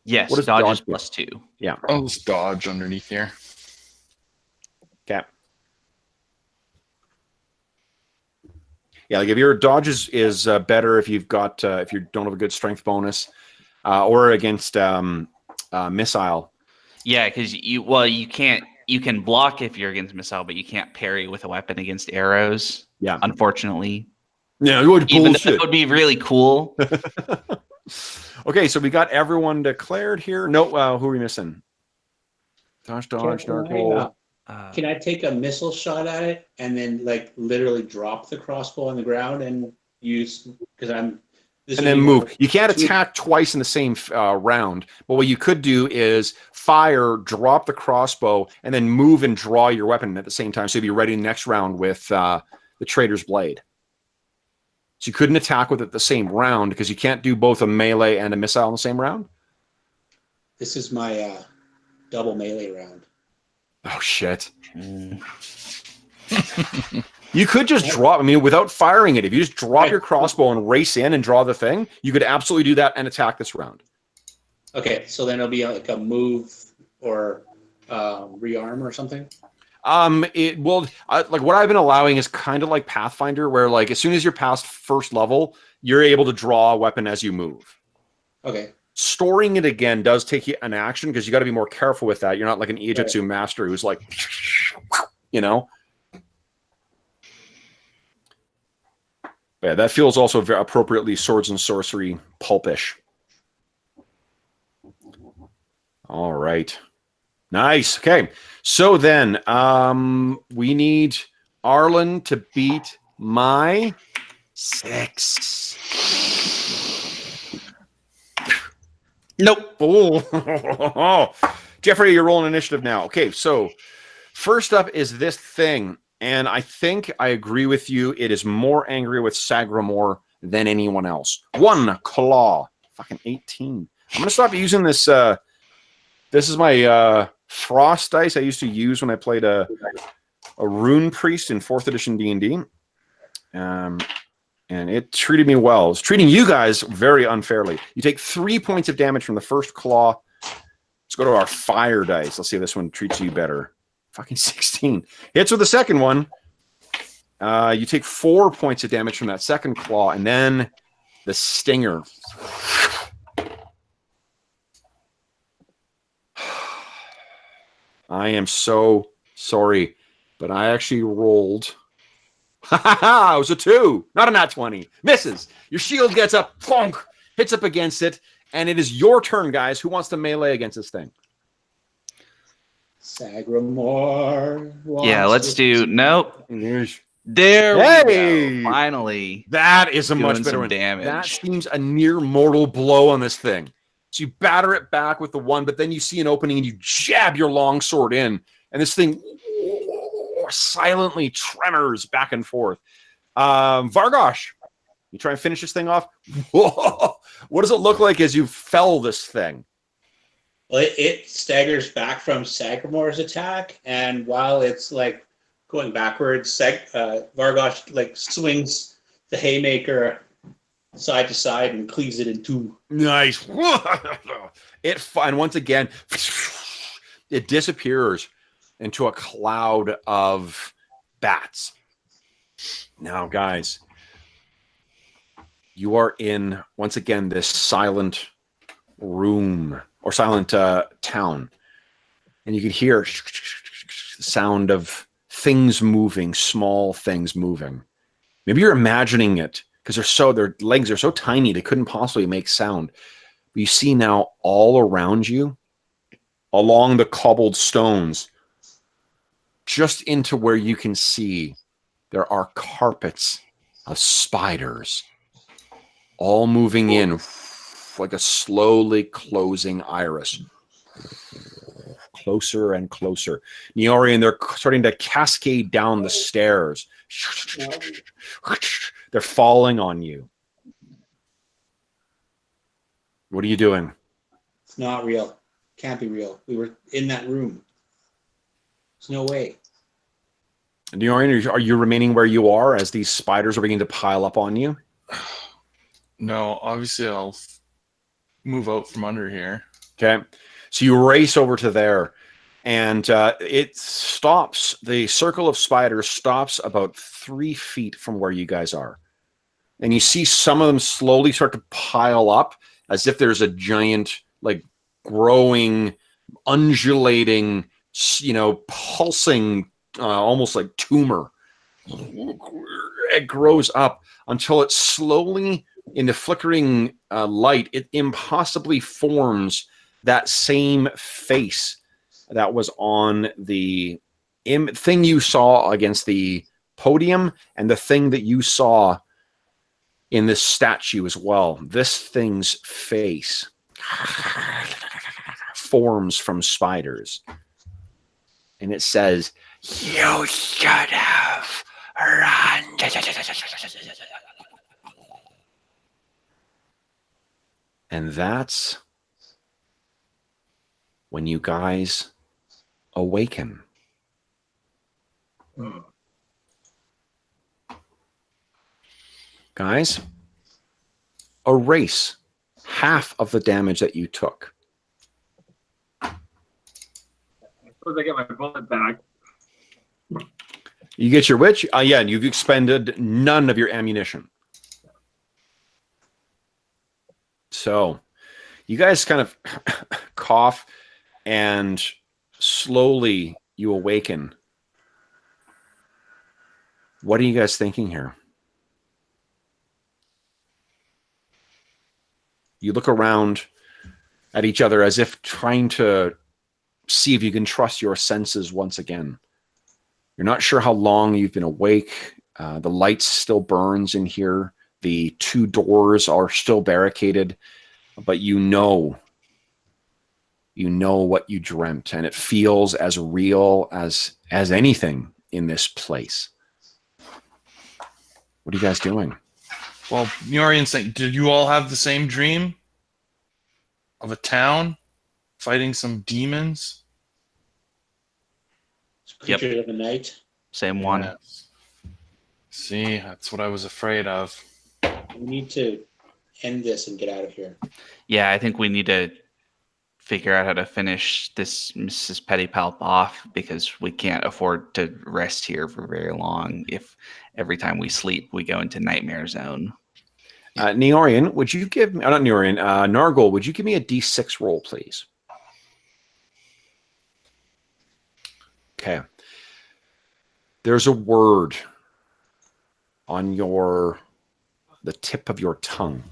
Yes, what is dodge is do? plus 2. Yeah. I'll just dodge underneath here. Okay. Yeah, like if your dodge is better if you've got if you don't have a good strength bonus, or against missile. Yeah, because you can block if you're against missile, but you can't parry with a weapon against arrows. Yeah, unfortunately. Yeah, it would even though that would be really cool. Okay, so we got everyone declared here. No, who are we missing? Dodge, dark hole. Can I take a missile shot at it and then like literally drop the crossbow on the ground and use and then move? You can't attack twice in the same round, but what you could do is fire, drop the crossbow, and then move and draw your weapon at the same time. So you'd be ready next round with the Trader's Blade. So you couldn't attack with it the same round because you can't do both a melee and a missile in the same round. This is my double melee round. Oh, shit. You could just drop, without firing it. If you just drop your crossbow and race in and draw the thing, you could absolutely do that and attack this round. Okay, so then it'll be like a move or rearm or something? It will, like what I've been allowing is kind of like Pathfinder, where like as soon as you're past first level, you're able to draw a weapon as you move. Okay. Storing it again does take you an action because you got to be more careful with that. You're not like an Ijutsu master who's like, Yeah, that feels also very appropriately swords and sorcery pulpish. All right. Nice. Okay. So then we need Arlen to beat my 6. Nope. Oh. Jeffrey, you're rolling initiative now. Okay, so first up is this thing. And I think I agree with you. It is more angry with Sagramore than anyone else. 1 claw. Fucking 18. I'm going to stop using this. This is my frost dice I used to use when I played a rune priest in 4th edition D&D. And it treated me well. It's treating you guys very unfairly. You take 3 points of damage from the first claw. Let's go to our fire dice. Let's see if this one treats you better. Fucking 16. Hits with the second one. You take 4 points of damage from that second claw, and then the stinger. I am so sorry, but I actually rolled. Ha ha ha! It was a 2, not a nat 20. Misses. Your shield gets up, plonk, hits up against it, and it is your turn, guys. Who wants to melee against this thing? Sagramore. Yeah, let's do. Nope. There we go. Finally. That is a much better one. Damage. That seems a near mortal blow on this thing. So you batter it back with the 1, but then you see an opening and you jab your long sword in, and this thing silently tremors back and forth. Vargosh, you try and finish this thing off. Whoa. What does it look like as you fell this thing? Well, it staggers back from Sagramore's attack, and while it's like going backwards, Vargosh like swings the haymaker side to side and cleaves it in 2. Nice. And once again, it disappears into a cloud of bats. Now, guys, you are in, once again, this silent room or silent town. And you can hear the sound of things moving, small things moving. Maybe you're imagining it because their legs are so tiny they couldn't possibly make sound. But you see now all around you, along the cobbled stones, just into where you can see, there are carpets of spiders, all moving in like a slowly closing iris. Closer and closer. Neorian, they're starting to cascade down the stairs. They're falling on you. What are you doing? It's not real. Can't be real. We were in that room. There's no way. Neorian, are you remaining where you are as these spiders are beginning to pile up on you? No, obviously I'll move out from under here. Okay. So you race over to there, and it stops. The circle of spiders stops about 3 feet from where you guys are. And you see some of them slowly start to pile up as if there's a giant, like, growing, undulating, pulsing, almost like tumor. It grows up until it slowly, in the flickering light, it impossibly forms that same face that was on the thing you saw against the podium and the thing that you saw in this statue as well. This thing's face forms from spiders. And it says, "You should have run." And that's when you guys awaken. Guys, erase half of the damage that you took. I suppose I get my bullet back. You get your witch? Yeah, you've expended none of your ammunition. So you guys kind of cough and slowly you awaken. What are you guys thinking here? You look around at each other as if trying to see if you can trust your senses once again. You're not sure how long you've been awake. The light still burns in here. The 2 doors are still barricaded, but you know what you dreamt, and it feels as real as anything in this place. What are you guys doing? Well, Neorian's saying, did you all have the same dream of a town fighting some demons? Creatures of the night. Same one. Yes. See, that's what I was afraid of. We need to end this and get out of here. Yeah, I think we need to figure out how to finish this Mrs. Pettypalp off, because we can't afford to rest here for very long if every time we sleep we go into nightmare zone. Neorian, would you give me, not Neorian, Nargol, would you give me a D6 roll, please? Okay. There's a word on the tip of your tongue.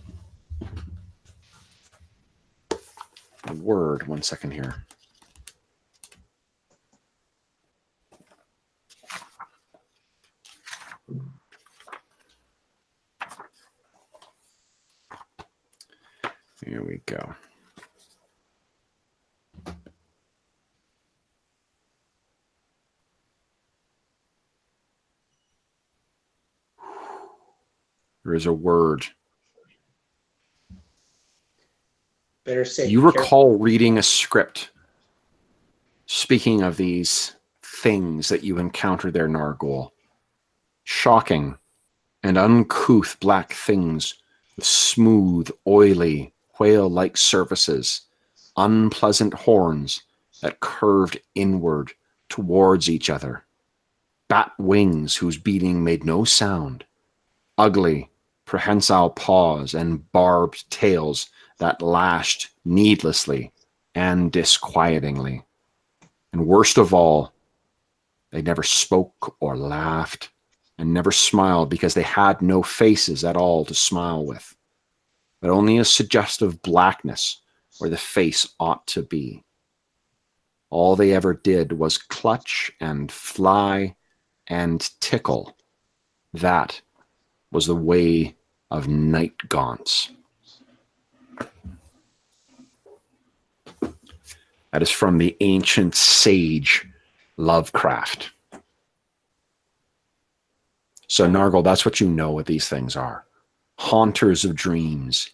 A word, 1 second here. Here we go. There is a word. Better say. You recall reading a script speaking of these things that you encounter there, Nargol. Shocking and uncouth black things with smooth, oily, whale-like surfaces, unpleasant horns that curved inward towards each other. Bat wings whose beating made no sound. Ugly, prehensile paws and barbed tails that lashed needlessly and disquietingly. And worst of all, they never spoke or laughed and never smiled because they had no faces at all to smile with, but only a suggestive blackness where the face ought to be. All they ever did was clutch and fly and tickle. That was the way of night gaunts. That is from the ancient sage Lovecraft. So, Nargle, that's what you know what these things are. Haunters of dreams,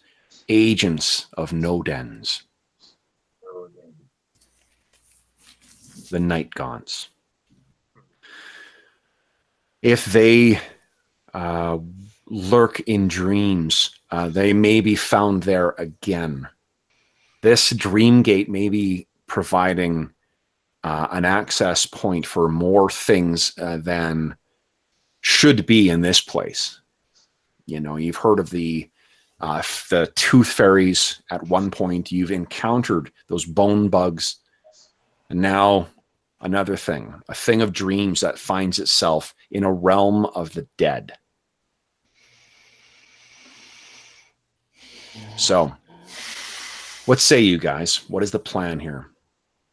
agents of no dens. The night gaunts. If they lurk in dreams, they may be found there again. This dream gate may be providing an access point for more things than should be in this place. You know, you've heard of the tooth fairies at one point. You've encountered those bone bugs. And now another thing, a thing of dreams that finds itself in a realm of the dead. So, what say you guys? What is the plan here?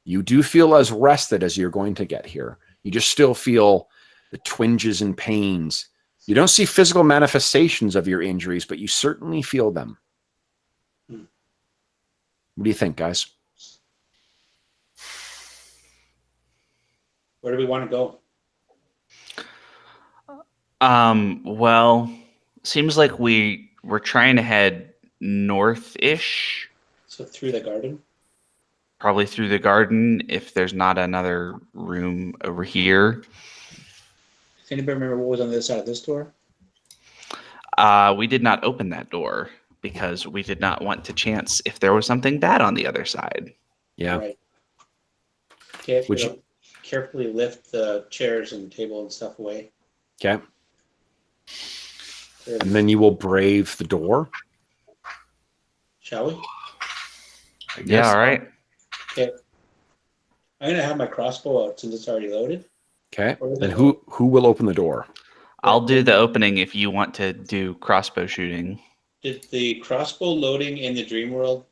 You do feel as rested as you're going to get here. You just still feel the twinges and pains. You don't see physical manifestations of your injuries, but you certainly feel them. What do you think, guys? Where do we want to go? Well, seems like we're trying to head north-ish. So through the garden? Probably through the garden if there's not another room over here. Does anybody remember what was on the other side of this door? We did not open that door because we did not want to chance if there was something bad on the other side. Yeah. Right. Okay, Would you carefully lift the chairs and table and stuff away. Okay. And then you will brave the door. Shall we? Yeah, all right. Okay. I'm gonna have my crossbow out since it's already loaded. Okay. And who will open the door? I'll do the opening if you want to do crossbow shooting. Did the crossbow loading in the dream world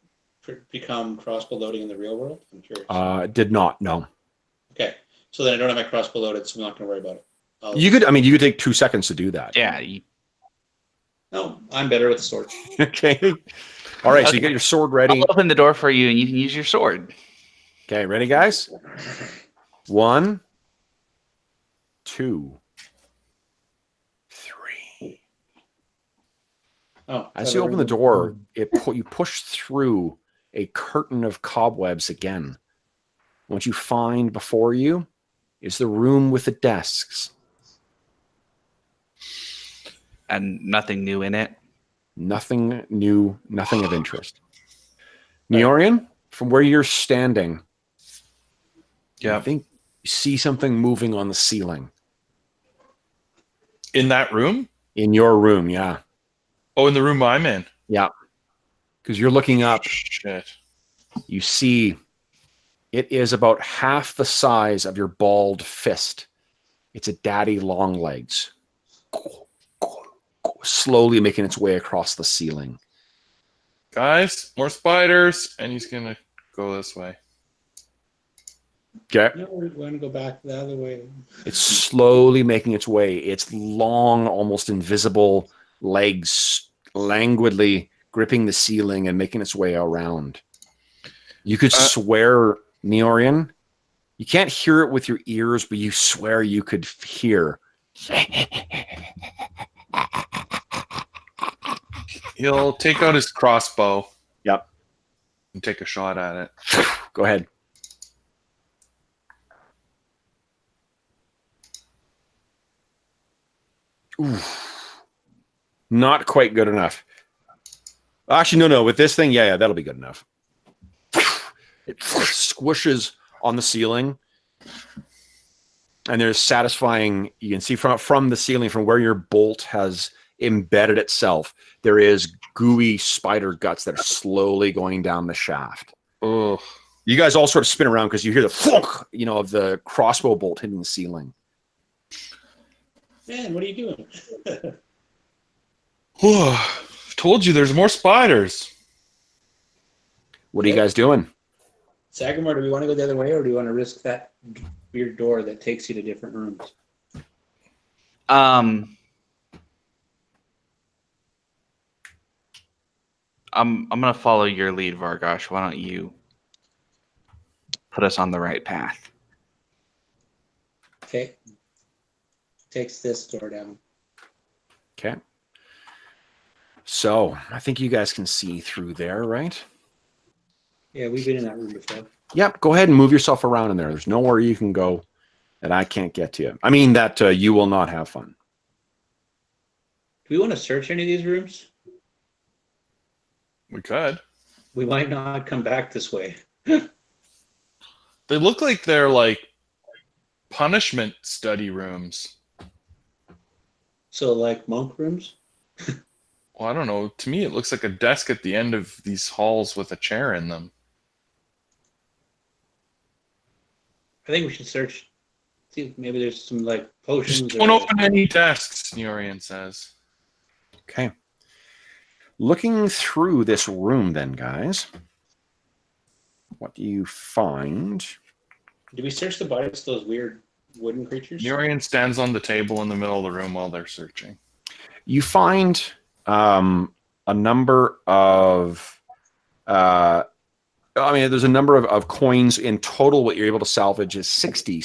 become crossbow loading in the real world? I'm curious. Did not, no. Okay. So then I don't have my crossbow loaded, so I'm not gonna worry about it. You could take 2 seconds to do that. Yeah. No, I'm better with the sword. Okay. All right, so you get your sword ready. I'll open the door for you and you can use your sword. Okay, ready, guys? 1, 2, 3. Oh, As you open the door, you push through a curtain of cobwebs again. What you find before you is the room with the desks. And nothing new in it. Nothing new, nothing of interest. Neorian, from where you're standing, I think you see something moving on the ceiling. In that room? In your room, yeah. Oh, in the room I'm in. Yeah. Because you're looking up. Shit. You see it is about half the size of your bald fist. It's a daddy long legs. Slowly making its way across the ceiling. Guys, more spiders. And he's going to go this way. Okay. No, we're going to go back the other way. It's slowly making its way. Its long, almost invisible legs languidly gripping the ceiling and making its way around. You could swear, Neorian, you can't hear it with your ears, but you swear you could hear. He'll take out his crossbow. Yep. And take a shot at it. Go ahead. Ooh. Not quite good enough. Actually, no. With this thing, yeah, that'll be good enough. It squishes on the ceiling. And there's satisfying, you can see from the ceiling, from where your bolt has embedded itself, there is gooey spider guts that are slowly going down the shaft. Oh, You guys all sort of spin around because you hear the thunk, of the crossbow bolt hitting the ceiling. Man, what are you doing? told you there's more spiders. What are you guys doing? Sagamore, do we want to go the other way, or do we want to risk that weird door that takes you to different rooms? I'm gonna follow your lead, Vargosh. Why don't you put us on the right path? Okay. Takes this door down. Okay. So I think you guys can see through there, right? Yeah, we've been in that room before. Yep. Go ahead and move yourself around in there. There's nowhere you can go that I can't get to you. I mean that you will not have fun. Do we want to search any of these rooms? We could. We might not come back this way. They look like they're like punishment study rooms. So, like monk rooms? Well, I don't know. To me, it looks like a desk at the end of these halls with a chair in them. I think we should search. See if maybe there's some like potions. Just don't open any desks, Neorian says. Okay. Looking through this room then, guys, what do you find? Did we search the bodies of those weird wooden creatures? Neorian stands on the table in the middle of the room while they're searching. You find a number of there's a number of coins in total. What you're able to salvage is 60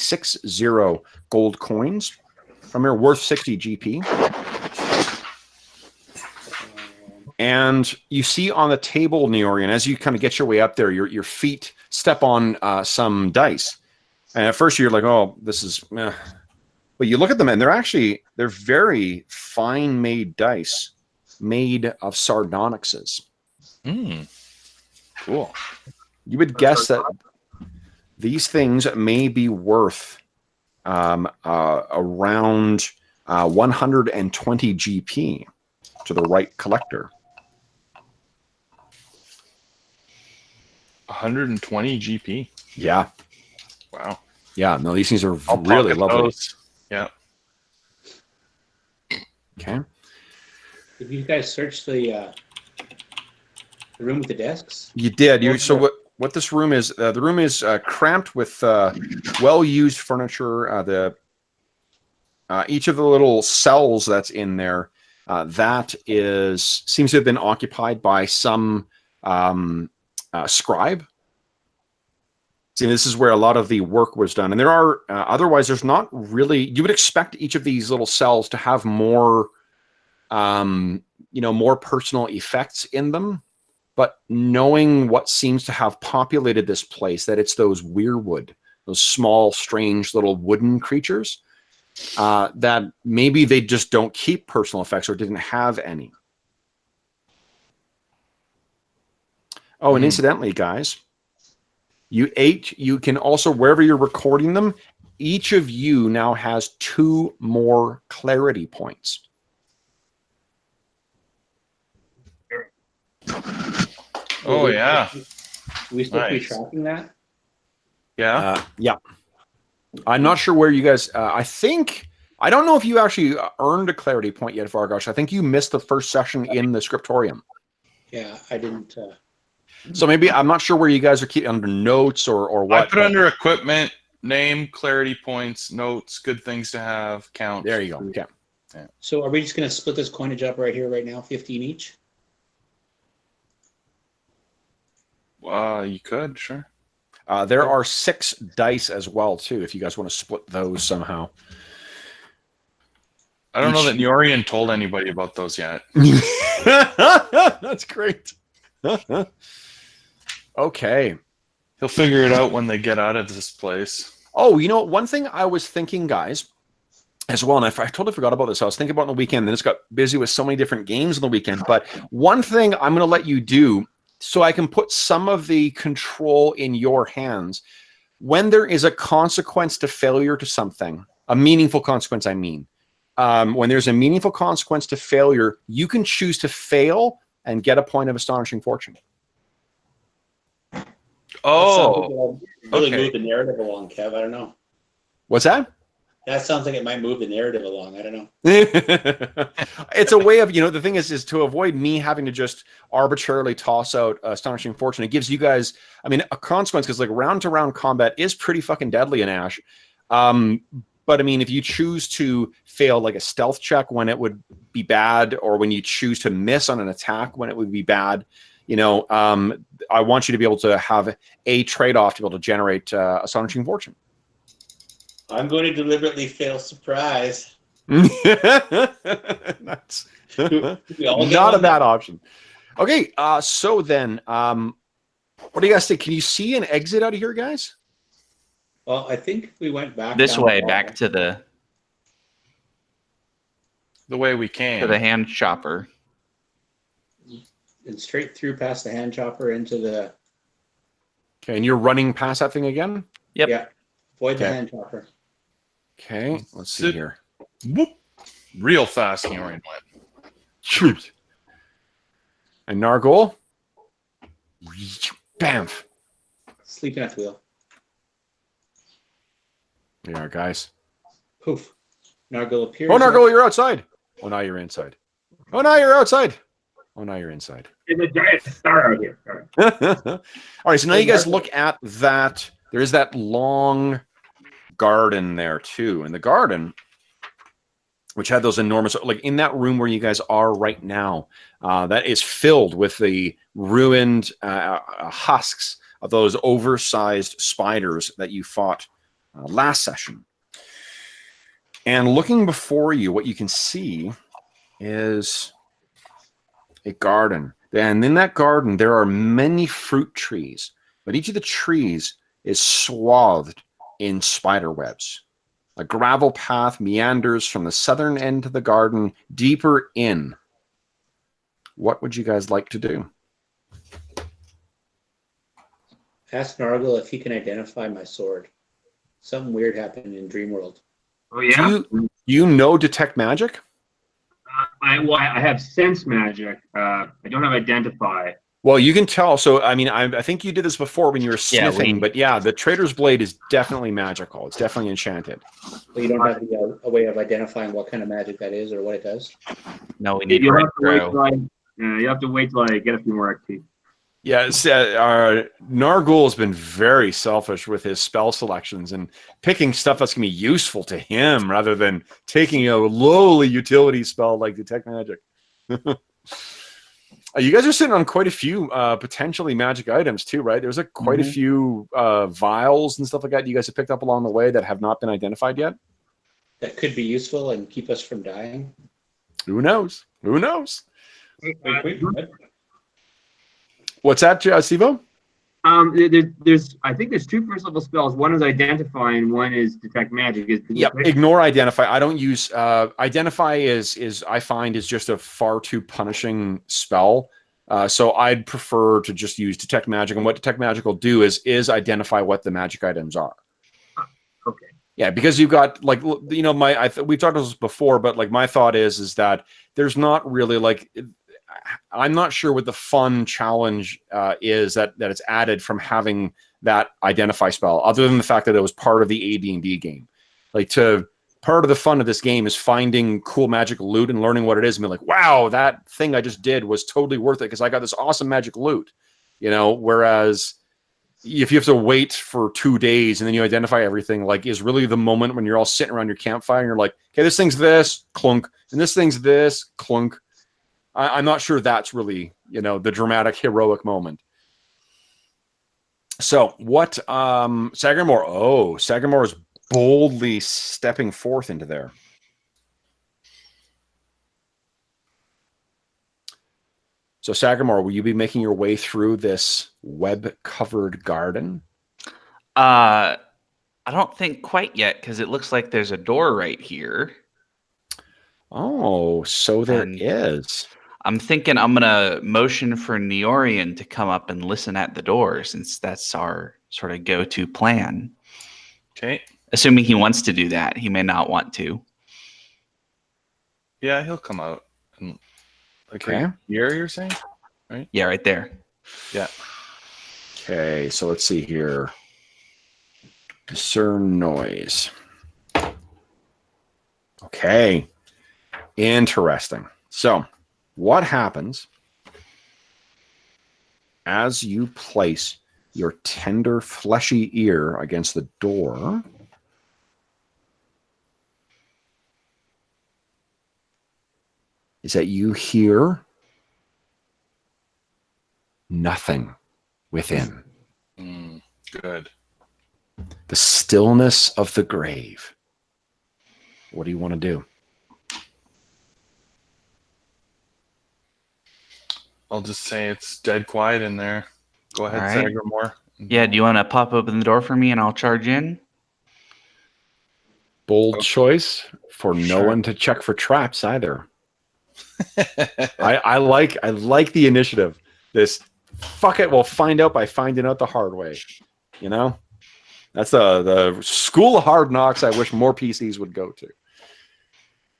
gold coins from here, worth 60 GP. And you see on the table, Neorian, as you kind of get your way up there, your feet step on some dice. And at first you're like, oh, this is... But you look at them and they're very fine made dice made of sardonyxes. Cool. You would guess that these things may be worth around 120 GP to the right collector. 120 GP. Yeah. Wow. Yeah. No, these things are I'll really pocket lovely. those. Yeah. Okay. Did you guys search the room with the desks? You did. So what this room is? The room is cramped with well-used furniture. Each of the little cells that's in there seems to have been occupied by some scribe. See, this is where a lot of the work was done, and there are otherwise. There's not really. You would expect each of these little cells to have more, more personal effects in them. But knowing what seems to have populated this place, that it's those weirwood, those small, strange little wooden creatures, that maybe they just don't keep personal effects or didn't have any. Oh, and incidentally, guys, you can also, wherever you're recording them, each of you now has 2 more clarity points. Oh, yeah. We supposed to be Nice. tracking that? Yeah. Yeah. I'm not sure where you guys, I don't know if you actually earned a clarity point yet, Vargosh. I think you missed the first session in the scriptorium. Yeah, I didn't. So maybe, I'm not sure where you guys are keeping under notes or what. I put under equipment, name, clarity points, notes, good things to have, count. There you go. Okay. So are we just going to split this coinage up right here, right now, 15 each? You could, sure. There are 6 dice as well, too, if you guys want to split those somehow. I don't know that Neorian told anybody about those yet. That's great. Okay. He'll figure it out when they get out of this place. Oh, one thing I was thinking, guys, as well, and I totally forgot about this. I was thinking about it on the weekend, and just got busy with so many different games on the weekend. But one thing I'm going to let you do, so I can put some of the control in your hands, when there is a consequence to failure to something, A meaningful consequence, I mean. When there's a meaningful consequence to failure, you can choose to fail and get a point of Astonishing Fortune. Oh, really okay. move the narrative along, Kev. I don't know. What's that? That sounds like it might move the narrative along. I don't know. It's a way of, the thing is to avoid me having to just arbitrarily toss out Astonishing Fortune. It gives you guys, a consequence, because like round to round combat is pretty fucking deadly in Ash. But if you choose to fail like a stealth check when it would be bad, or when you choose to miss on an attack when it would be bad, I want you to be able to have a trade-off to be able to generate Astonishing Fortune. I'm going to deliberately fail surprise. That's not a bad option. Okay, so then, what do you guys think? Can you see an exit out of here, guys? Well, I think we went back This down way, the back to the way we came. hand chopper. and straight through past the hand chopper into the. Okay, and you're running past that thing again? Yep. Yeah. Avoid the Okay. hand chopper. Okay, let's see here. Whoop. Real fast, Niorian went. Shoot. And Nargol? Bamf. Sleeping at the wheel. There you are, guys. Poof. Nargol appears. Oh, Nargol, you're outside. Oh, now you're inside. Oh, now you're outside. Oh, now you're inside. There's a giant star out here. All right, so now you guys look at that. There is that long garden there, too. And the garden, which had those enormous, like in that room where you guys are right now, that is filled with the ruined husks of those oversized spiders that you fought last session. And looking before you, what you can see is a garden. And in that garden, there are many fruit trees, but each of the trees is swathed in spider webs. A gravel path meanders from the southern end of the garden deeper in. What would you guys like to do? Ask Nargol if he can identify my sword. Something weird happened in Dreamworld. Oh yeah. Do you know Detect Magic? I have sense magic. I don't have identify. Well, you can tell. So, I think you did this before when you were sniffing, but yeah, the Trader's Blade is definitely magical. It's definitely enchanted. But you don't have a way of identifying what kind of magic that is or what it does? No, we need You to have to wait throw. till you have to wait till I get a few more XP. Yeah, Nargol has been very selfish with his spell selections and picking stuff that's going to be useful to him rather than taking a lowly utility spell like Detect Magic. You guys are sitting on quite a few potentially magic items too, right? There's quite a few vials and stuff like that you guys have picked up along the way that have not been identified yet. That could be useful and keep us from dying. Who knows? Who knows? Wait. What's that, Sivo? I think there's two first level spells. One is identify and one is detect magic. Yep. Ignore identify. I don't use identify. Is I find is just a far too punishing spell. So I'd prefer to just use detect magic. And what detect magic will do is identify what the magic items are. Okay. Yeah, because you've got we've talked about this before, but my thought is that there's not really I'm not sure what the fun challenge is that it's added from having that identify spell, other than the fact that it was part of the AD&D game. Part of the fun of this game is finding cool magic loot and learning what it is and be like, wow, that thing I just did was totally worth it because I got this awesome magic loot. Whereas if you have to wait for 2 days and then you identify everything, is really the moment when you're all sitting around your campfire and you're like, okay, this thing's this, clunk, and this thing's this, clunk. I'm not sure that's really, the dramatic, heroic moment. So what, Sagamore? Oh, Sagamore is boldly stepping forth into there. So Sagamore, will you be making your way through this web-covered garden? I don't think quite yet, because it looks like there's a door right here. Oh, so there is. I'm thinking I'm going to motion for Niorian to come up and listen at the door, since that's our sort of go-to plan. Okay. Assuming he wants to do that. He may not want to. Yeah, he'll come out. And, like Okay. right here, you're saying? Yeah, right there. Yeah. Okay, so let's see here. Discern noise. Okay. Interesting. So, what happens as you place your tender, fleshy ear against the door? Is that you hear nothing within. Good. The stillness of the grave. What do you want to do? I'll just say it's dead quiet in there. Go ahead, All right. Sagramore. Yeah, do you want to pop open the door for me and I'll charge in? Bold Okay. choice for no Sure. one to check for traps either. I like the initiative. This fuck it, we'll find out by finding out the hard way. You know? That's the school of hard knocks I wish more PCs would go to.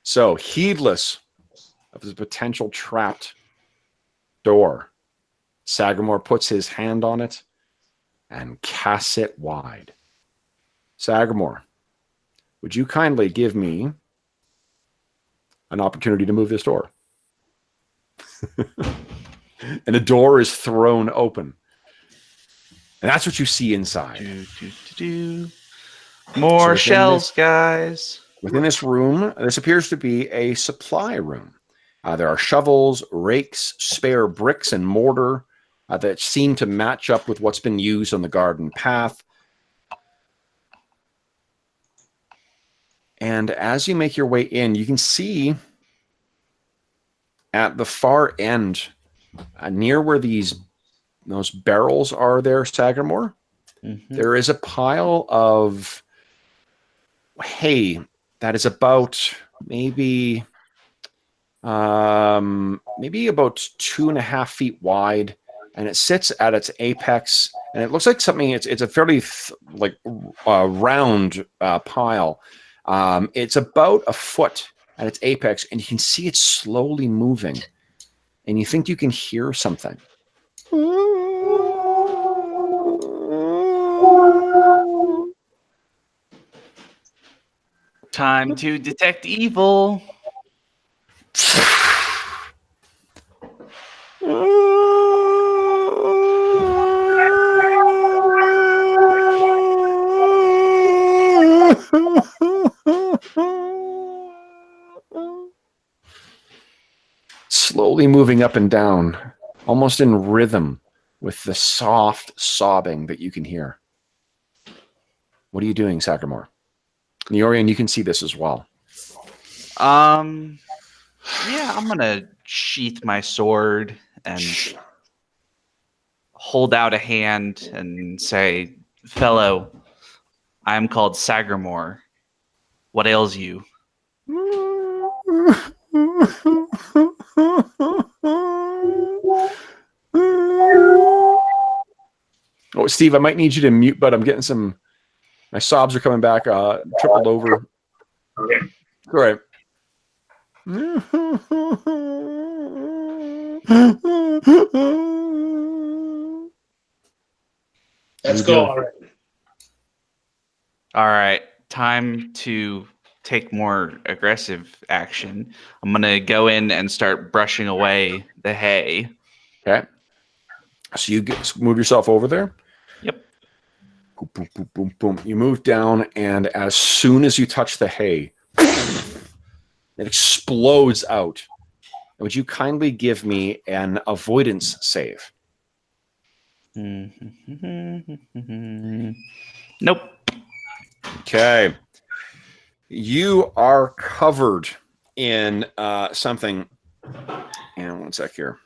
So, heedless of his potential trapped door, Sagramore puts his hand on it and casts it wide. Sagramore, would you kindly give me an opportunity to move this door? And the door is thrown open. And that's what you see inside. More So within shells, guys. Within this room, this appears to be a supply room. There are shovels, rakes, spare bricks, and mortar that seem to match up with what's been used on the garden path. And as you make your way in, you can see at the far end, near where those barrels are there, Sagramore, there is a pile of hay that is about maybe about 2.5 feet wide, and it sits at its apex, and it looks like something. It's a fairly round pile. It's about a foot at its apex, and you can see it slowly moving, and you think you can hear something. Time to detect evil. Slowly moving up and down, almost in rhythm with the soft sobbing that you can hear. What are you doing, Sagramore? Neorian, you can see this as well. Yeah, I'm gonna sheath my sword and hold out a hand and say, "Fellow, I am called Sagramore. What ails you?" Oh, Steve, I might need you to mute, but I'm getting my sobs are coming back, tripled over. Okay. All right. Let's go. All right. All right, time to take more aggressive action. I'm gonna go in and start brushing away the hay. Okay. So you move yourself over there. Yep. Boom, boom, boom, boom, boom. You move down, and as soon as you touch the hay, it explodes out. Would you kindly give me an avoidance save? Nope. Okay. You are covered in something. And one sec here.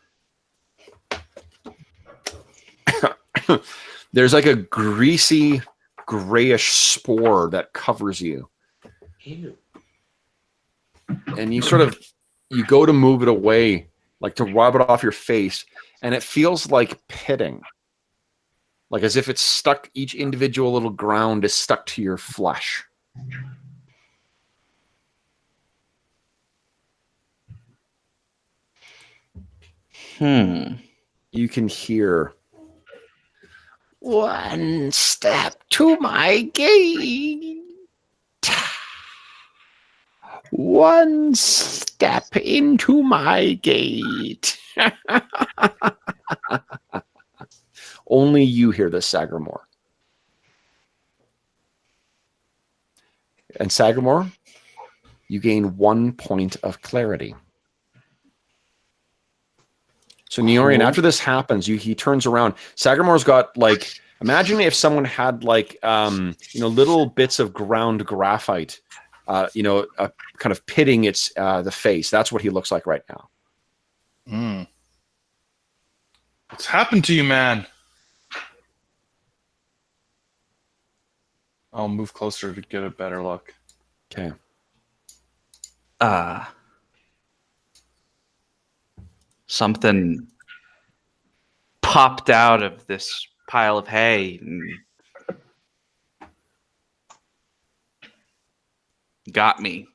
There's like a greasy, grayish spore that covers you. Ew. And you go to move it away, like to rub it off your face, and it feels like pitting. Like as if it's stuck, each individual little ground is stuck to your flesh. You can hear, one step to my gate. One step into my gate. Only you hear this, Sagramore. And Sagramore, you gain 1 point of clarity. So Neorian, after this happens, he turns around. Sagramore's got like, imagine if someone had like, little bits of ground graphite, kind of pitting its the face. That's what he looks like right now. What's happened to you, man? I'll move closer to get a better look. Okay. Something popped out of this pile of hay and got me.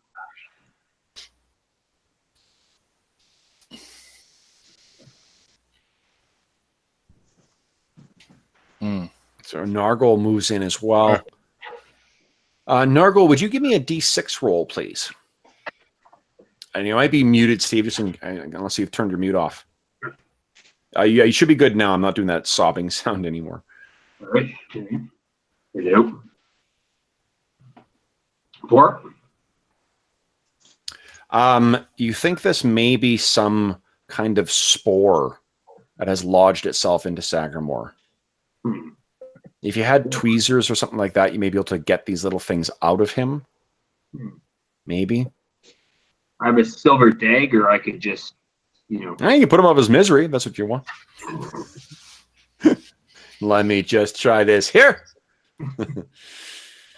So Nargle moves in as well. Nargle, would you give me a D6 roll, please? And you might be muted, Steve, just unless you've turned your mute off. You should be good now. I'm not doing that sobbing sound anymore. All right. Here we go. 4. You think this may be some kind of spore that has lodged itself into Sagramore. If you had tweezers or something like that, you may be able to get these little things out of him. Maybe. I have a silver dagger. I could just, You can put him out of his misery. That's what you want. Let me just try this here.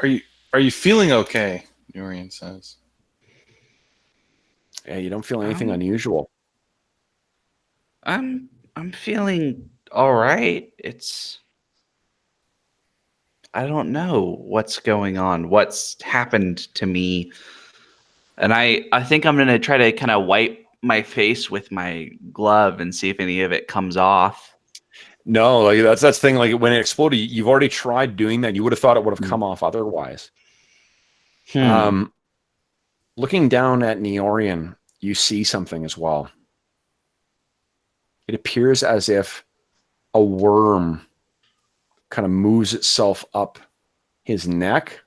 Are you feeling okay? Nurian says. Yeah, you don't feel anything unusual. I'm feeling all right. I don't know what's going on, what's happened to me. And I think I'm going to try to kind of wipe my face with my glove and see if any of it comes off. No, like that's the thing. Like when it exploded, you've already tried doing that. You would have thought it would have come off otherwise. Looking down at Neorian, you see something as well. It appears as if a worm kind of moves itself up his neck,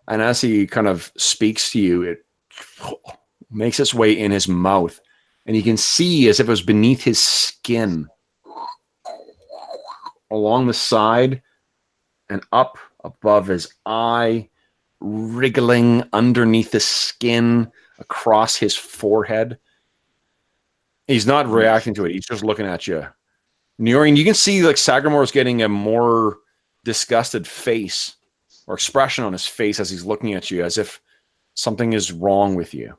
and as he kind of speaks to you, it makes its way in his mouth, and you can see as if it was beneath his skin, along the side and up above his eye, wriggling underneath the skin across his forehead. He's not reacting to it. He's just looking at you. Neorian, you can see like Sagramore's getting a more disgusted face or expression on his face as he's looking at you, as if something is wrong with you.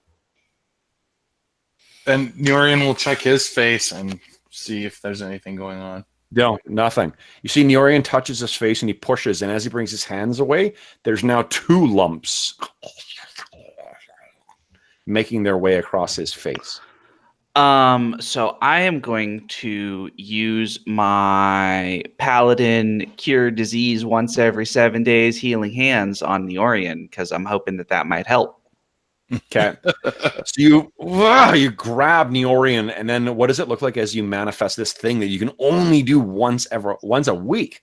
Then Neorian will check his face and see if there's anything going on. No, nothing. You see Neorian touches his face and he pushes, and as he brings his hands away, there's now 2 lumps making their way across his face. So I am going to use my Paladin Cure Disease once every 7 days healing hands on Neorian, because I'm hoping that might help. Okay. So you grab Neorian, and then what does it look like as you manifest this thing that you can only do once a week?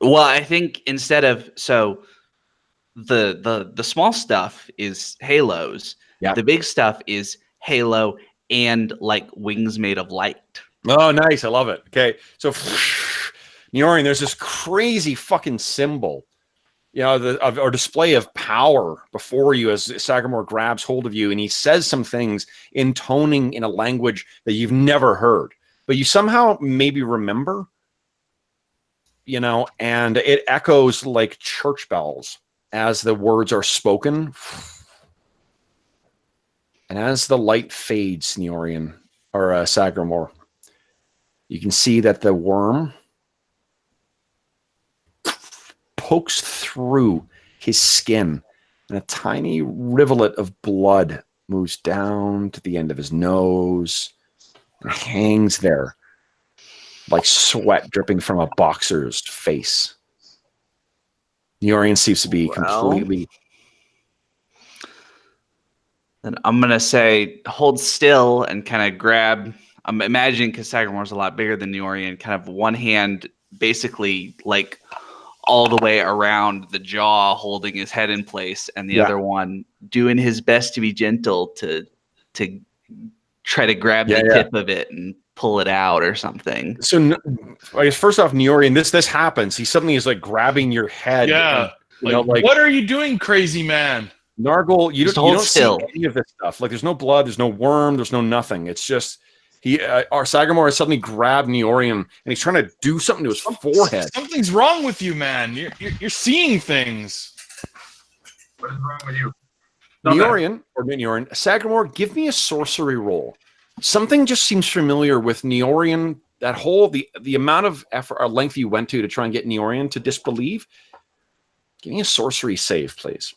Well, I think instead of the small stuff is halos. Yeah. The big stuff is halo and like wings made of light. Oh, nice. I love it. Okay. So Neorian, there's this crazy fucking symbol, or display of power before you as Sagramore grabs hold of you, and he says some things intoning in a language that you've never heard, but you somehow maybe remember, and it echoes like church bells as the words are spoken. And as the light fades, Neorian, or Sagramore, you can see that the worm pokes through his skin and a tiny rivulet of blood moves down to the end of his nose and hangs there like sweat dripping from a boxer's face. Neorian seems to be completely... Then I'm going to say hold still and kind of grab... I'm imagining, because Sagramore's a lot bigger than Neorian, kind of one hand basically like all the way around the jaw, holding his head in place, and the other one doing his best to be gentle to try to grab the tip of it and pull it out or something. So I guess first off, Neorian, this happens. He suddenly is like grabbing your head. Yeah. And, what are you doing, crazy man? Nargle, you don't still. see any of this stuff. Like, there's no blood, there's no worm, there's no nothing. It's just our Sagramore has suddenly grabbed Neorian, and he's trying to do something to his forehead. Something's wrong with you, man. You're seeing things. What is wrong with you? Neorian, Sagramore, give me a sorcery roll. Something just seems familiar with Neorian. That whole the amount of effort or length you went to try and get Neorian to disbelieve. Give me a sorcery save, please.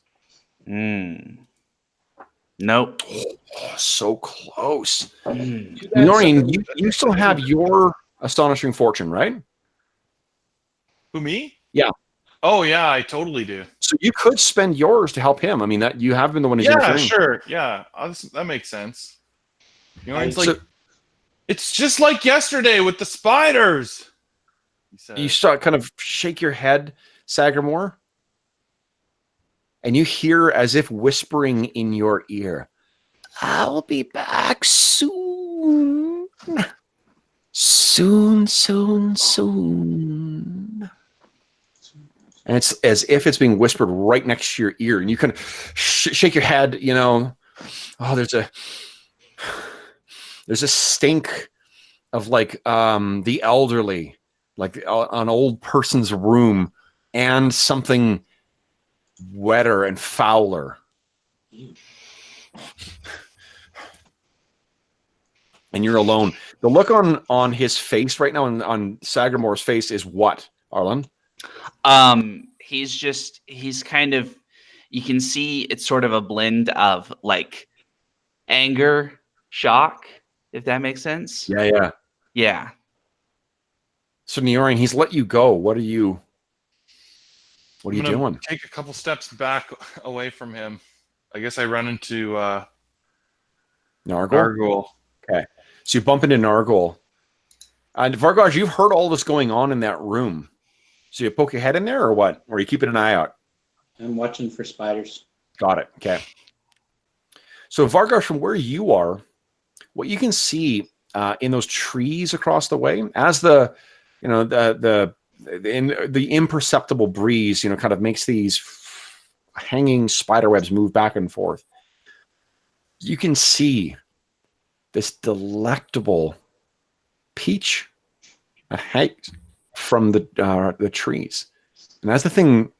Nope. Oh, so close. Neorian, you still have your astonishing fortune, right? Who, me? Yeah. Oh yeah, I totally do. So you could spend yours to help him. I mean, that you have been the one who's interfering. Sure. Yeah, that makes sense. It's like it's just like yesterday with the spiders. You start kind of shake your head, Sagramore, and you hear as if whispering in your ear, "I'll be back soon. Soon, soon, soon." And it's as if it's being whispered right next to your ear, and you can shake your head. Oh, there's a stink of like the elderly, like an old person's room, and something wetter and fouler. And you're alone. The look on his face right now, on Sagramore's face, is what, Arlen? He's kind of, you can see it's sort of a blend of like anger, shock, if that makes sense. Yeah. So Neorian, he's let you go. What are you doing? Take a couple steps back away from him. I guess I run into Nargle. Okay. So you bump into Nargle. And Vargosh, you've heard all this going on in that room. So you poke your head in there or what? Or are you keeping an eye out? I'm watching for spiders. Got it. Okay. So Vargosh, from where you are, what you can see in those trees across the way, as the imperceptible breeze, kind of makes these hanging spider webs move back and forth. You can see this delectable peach hangs from the trees, and as the thing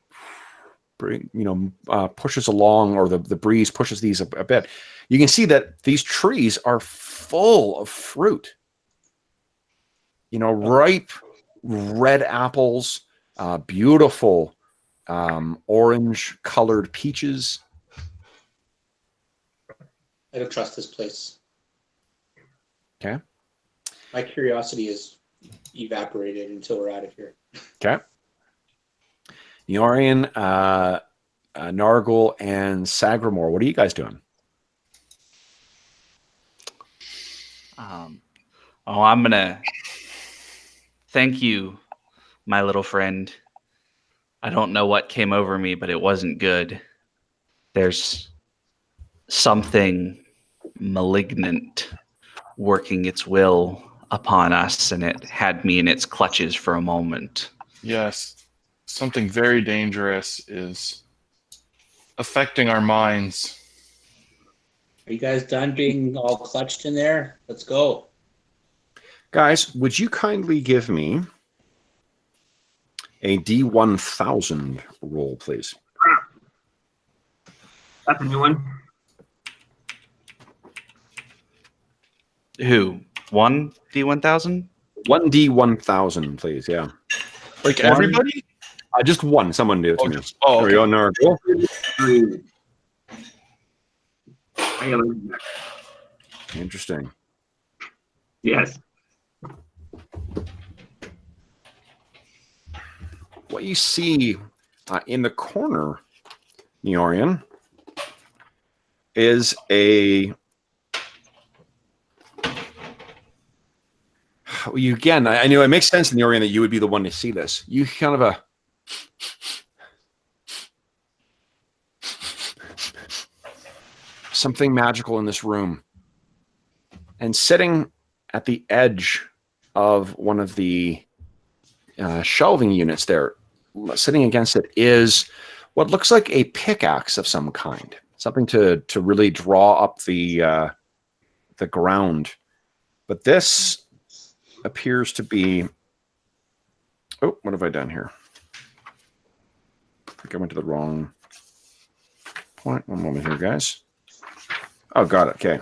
pushes along, or the breeze pushes these a bit, you can see that these trees are full of fruit. Ripe red apples, beautiful orange colored peaches. I don't trust this place. Okay. My curiosity is evaporated until we're out of here. Okay. Neorian, Nargle, and Sagramore, what are you guys doing? I'm gonna thank you, my little friend. I don't know what came over me, but it wasn't good. There's something malignant working its will upon us, and it had me in its clutches for a moment. Yes, something very dangerous is affecting our minds. Are you guys done being all clutched in there? Let's go. Guys, would you kindly give me a D1000 roll, please? That's a new one. Who? 1D1000? 1D1000, please. Yeah. Like everybody? Just one. Someone do it to me. Oh, There we go, Nargle. 3. Interesting. Yes. What you see in the corner, Neorian, is a... You again, I knew it makes sense in Neorian that you would be the one to see this. You kind of a... something magical in this room. And sitting at the edge of one of the shelving units there, sitting against it, is what looks like a pickaxe of some kind. Something to really draw up the ground. But this appears to be... Oh, what have I done here? I think I went to the wrong point. One moment here, guys. Oh, got it. Okay.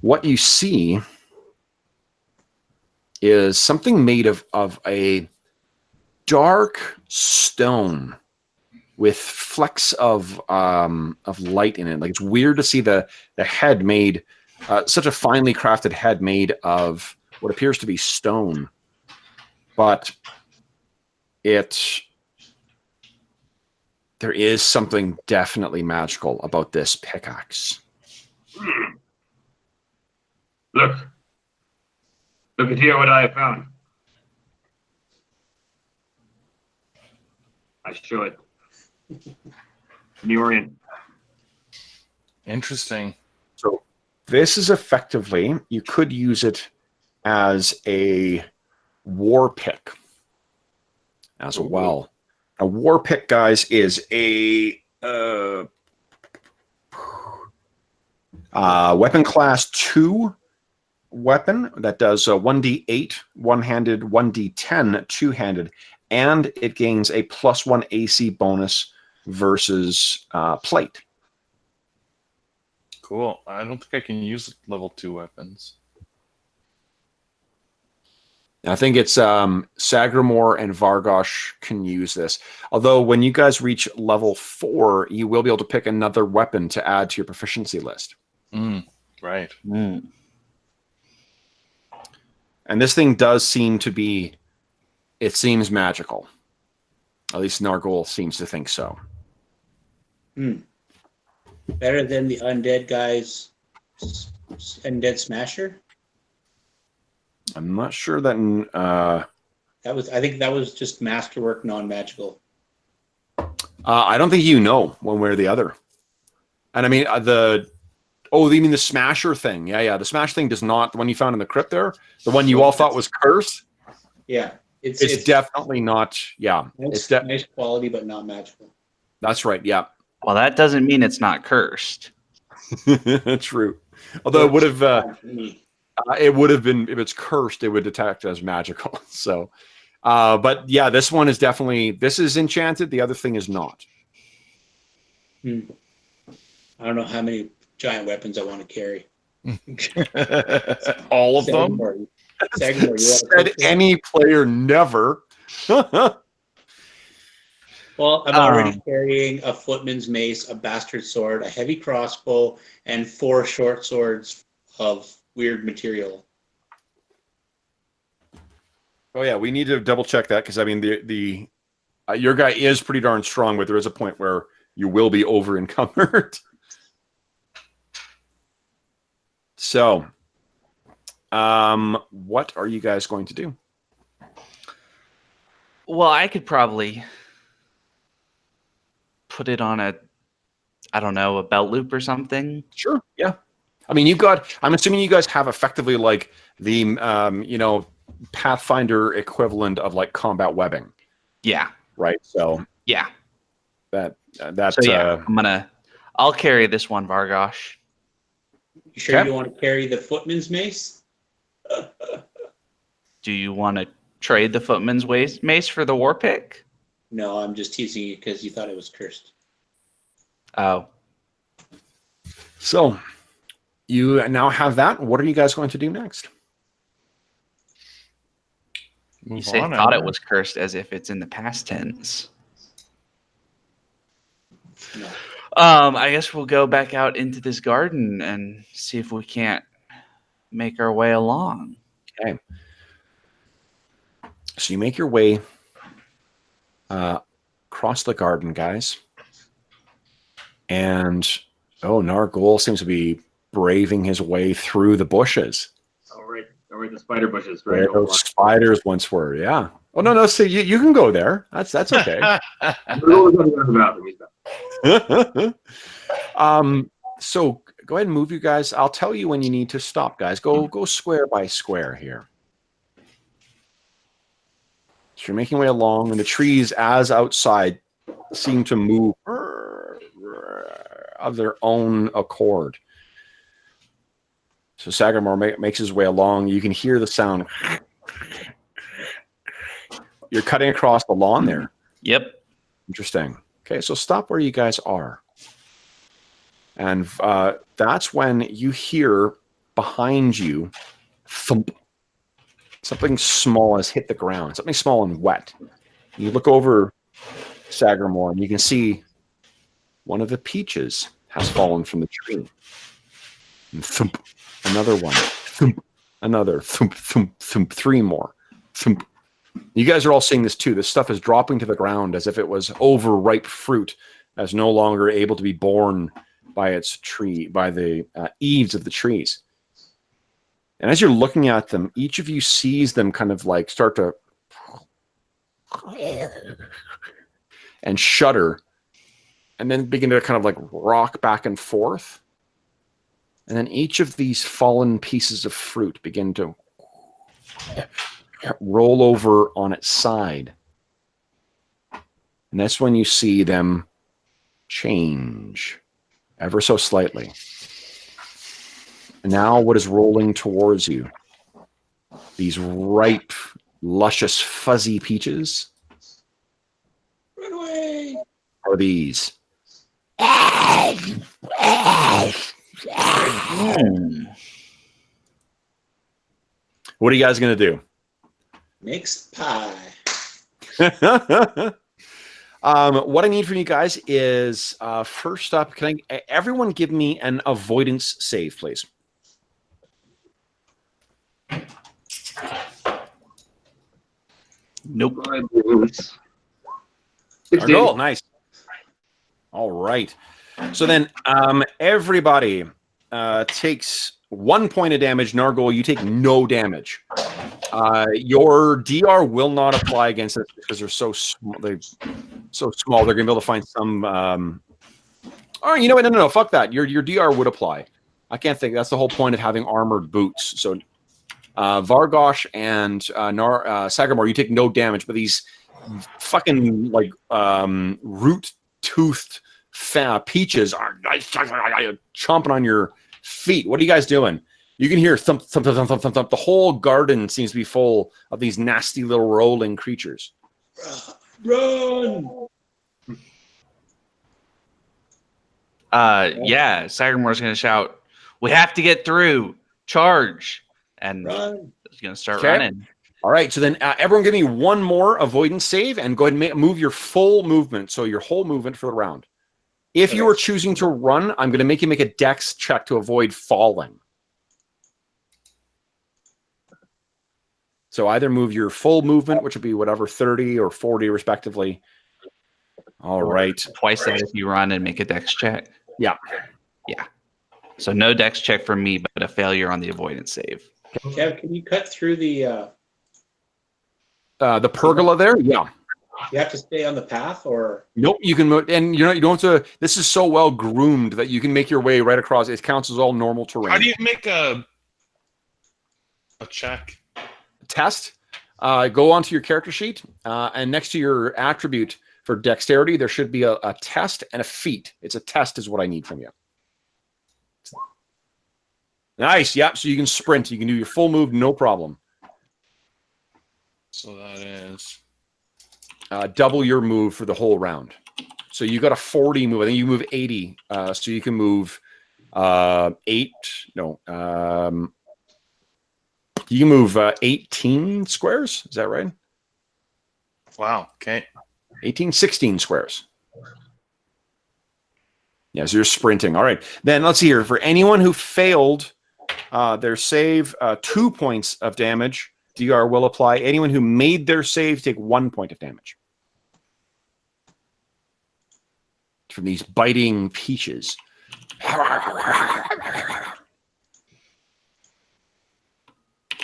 What you see is something made of a dark stone with flecks of light in it. Like, it's weird to see the head made, such a finely crafted head made of what appears to be stone, but there is something definitely magical about this pickaxe. Look at here what I have found. I show it. Neorian. Interesting. So this is effectively, you could use it as a war pick as well. A war pick, guys, is a weapon class 2 weapon that does 1d8 one-handed, 1d10 two-handed, and it gains a +1 AC bonus versus plate. Cool. I don't think I can use level 2 weapons. I think it's Sagramore and Vargosh can use this. Although when you guys reach level 4, you will be able to pick another weapon to add to your proficiency list. Right. And this thing does seem to be, it seems magical. At least Nargol seems to think so. Better than the undead guy's undead smasher? I'm not sure that... I think that was just masterwork, non-magical. I don't think you know one way or the other. And I mean, oh, you mean the smasher thing? Yeah. The smash thing does not... The one you found in the crypt there? The one you all thought was cursed? Yeah. It's definitely not... Yeah. Nice, nice quality, but not magical. That's right, yeah. Well, that doesn't mean it's not cursed. True. Although it would have... it would have been, if it's cursed, it would detect as magical. So, but yeah, this one is definitely, this is enchanted. The other thing is not. I don't know how many giant weapons I want to carry. All of them? Sagamore, Said any player never. Well, I'm already carrying a footman's mace, a bastard sword, a heavy crossbow, and 4 short swords of weird material. Oh yeah, we need to double check that, because I mean the your guy is pretty darn strong, but there is a point where you will be over encumbered. So, what are you guys going to do? Well, I could probably put it on a belt loop or something. Sure. Yeah. I mean, I'm assuming you guys have effectively like the, Pathfinder equivalent of like combat webbing. Yeah. Right. So yeah. That's so yeah, I'll carry this one, Vargosh. You sure you want to carry the footman's mace? Do you want to trade the footman's mace for the war pick? No, I'm just teasing you because you thought it was cursed. Oh. So you now have that. What are you guys going to do next? You say thought it was cursed as if it's in the past tense. No. I guess we'll go back out into this garden and see if we can't make our way along. Okay. So you make your way across the garden, guys. And, Nargol seems to be braving his way through the bushes. All right, the spider bushes, right? Where those spiders once were, yeah. Oh, no, so you can go there. That's okay. So go ahead and move, you guys. I'll tell you when you need to stop, guys. Go square by square here. So you're making way along, and the trees, as outside, seem to move of their own accord. So Sagamore makes his way along. You can hear the sound. You're cutting across the lawn there. Yep. Interesting. Okay, so stop where you guys are. And that's when you hear behind you thump. Something small has hit the ground. Something small and wet. You look over Sagamore and you can see one of the peaches has fallen from the tree. And thump, another one. Thump, another. Thump, thump, thump, three more. Thump. You guys are all seeing this too. This stuff is dropping to the ground as if it was overripe fruit that's no longer able to be borne by its tree, by the eaves of the trees. And as you're looking at them, each of you sees them kind of like start to and shudder, and then begin to kind of like rock back and forth. And then each of these fallen pieces of fruit begin to roll over on its side. And that's when you see them change ever so slightly. And now what is rolling towards you? These ripe, luscious, fuzzy peaches? Run away! Or these? What are you guys going to do? Mixed pie. What I need from you guys is, first up, can everyone give me an avoidance save, please? Nope. Goal. Nice. All right. So then everybody takes 1 point of damage. Nargol, you take no damage. Your DR will not apply against it because they're so small. They're going to be able to find some. Oh, you know what? No. Fuck that. Your DR would apply. I can't think. That's the whole point of having armored boots. So Vargosh and Sagamore, you take no damage, but these fucking like root-toothed peaches are chomping on your feet. What are you guys doing? You can hear thump, thump, thump, thump, thump, thump. The whole garden seems to be full of these nasty little rolling creatures. Run! Yeah, Sagamore's going to shout, "We have to get through! Charge!" And he's going to start running. All right, so then everyone give me one more avoidance save and go ahead and move your full movement, so your whole movement for the round. If you are choosing to run, I'm going to make you make a dex check to avoid falling. So either move your full movement, which would be whatever, 30 or 40 respectively. All right. Twice that if you run and make a dex check. Yeah. Yeah. So no dex check from me, but a failure on the avoidance save. Kev, can you cut through the pergola there? Yeah. You have to stay on the path, or nope, you can move, and you don't have to. This is so well groomed that you can make your way right across. It counts as all normal terrain. How do you make a check? Test. Go onto your character sheet, and next to your attribute for dexterity, there should be a test and a feat. It's a test is what I need from you. Nice. Yep. So you can sprint. You can do your full move, no problem. So that is double your move for the whole round. So you got a 40 move. I think you move 80. So you can move 8. No. You can move 18 squares. Is that right? Wow. Okay. 16 squares. Yeah, so you're sprinting. All right. Then let's see here. For anyone who failed their save, 2 points of damage. DR will apply. Anyone who made their save, take 1 point of damage. From these biting peaches.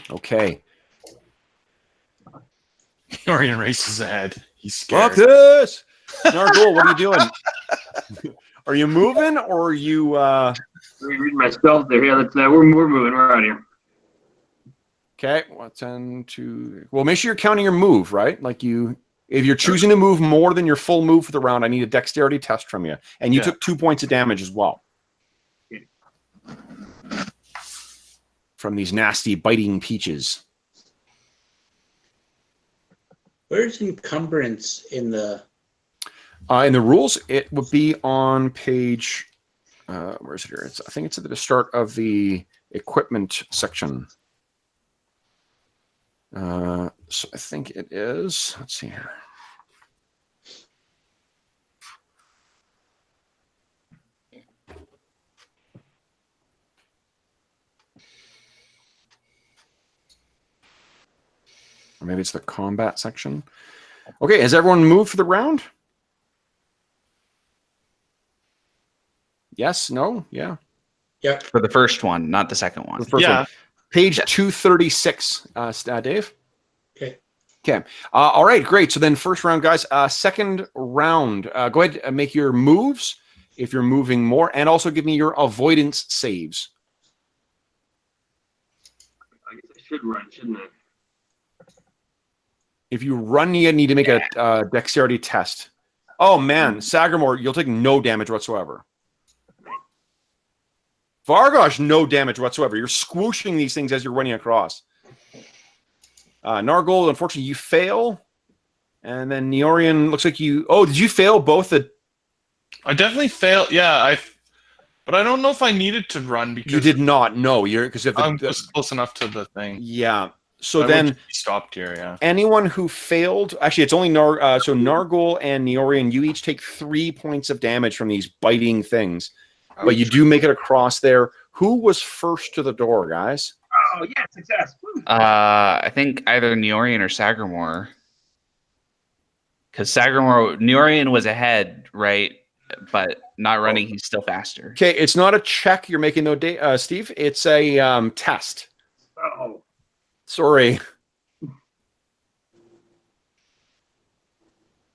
Okay. Orion races ahead. He's scared. Fuck this! Nargul, what are you doing? Are you moving or are you... Reading my spells there. Yeah, we're moving. We're out here. Okay, 10, 2... Well, make sure you're counting your move, right? Like you... If you're choosing to move more than your full move for the round, I need a dexterity test from you. And you took 2 points of damage as well. From these nasty biting peaches. Where's encumbrance in the... In the rules, it would be on page... where is it here? I think it's at the start of the equipment section. So I think it is. Let's see here. Or maybe it's the combat section. Okay, has everyone moved for the round? Yes, no, yeah. Yep. For the first one, not the second one. The first one. Page 236, Dave. Okay. Okay. All right, great. So then first round, guys. Second round, go ahead and make your moves if you're moving more, and also give me your avoidance saves. I guess I should run, shouldn't I? If you run, you need to make a dexterity test. Oh, man. Sagamore, you'll take no damage whatsoever. Vargosh, no damage whatsoever. You're squooshing these things as you're running across. Nargol, unfortunately, you fail. And then Neorian, looks like you... Oh, did you fail both the... I definitely failed. Yeah, but I don't know if I needed to run because... You did not, no. Because I'm just close enough to the thing. Yeah. So I then... stopped here, yeah. Anyone who failed... Actually, it's only so Nargol and Neorian, you each take 3 points of damage from these biting things. But you do make it across there. Who was first to the door, guys? Oh, yeah, success. Woo. I think either Neorian or Sagamore. Because Neorian was ahead, right? But not running, he's still faster. Okay, it's not a check you're making, though, Steve. It's a test. Oh. Sorry.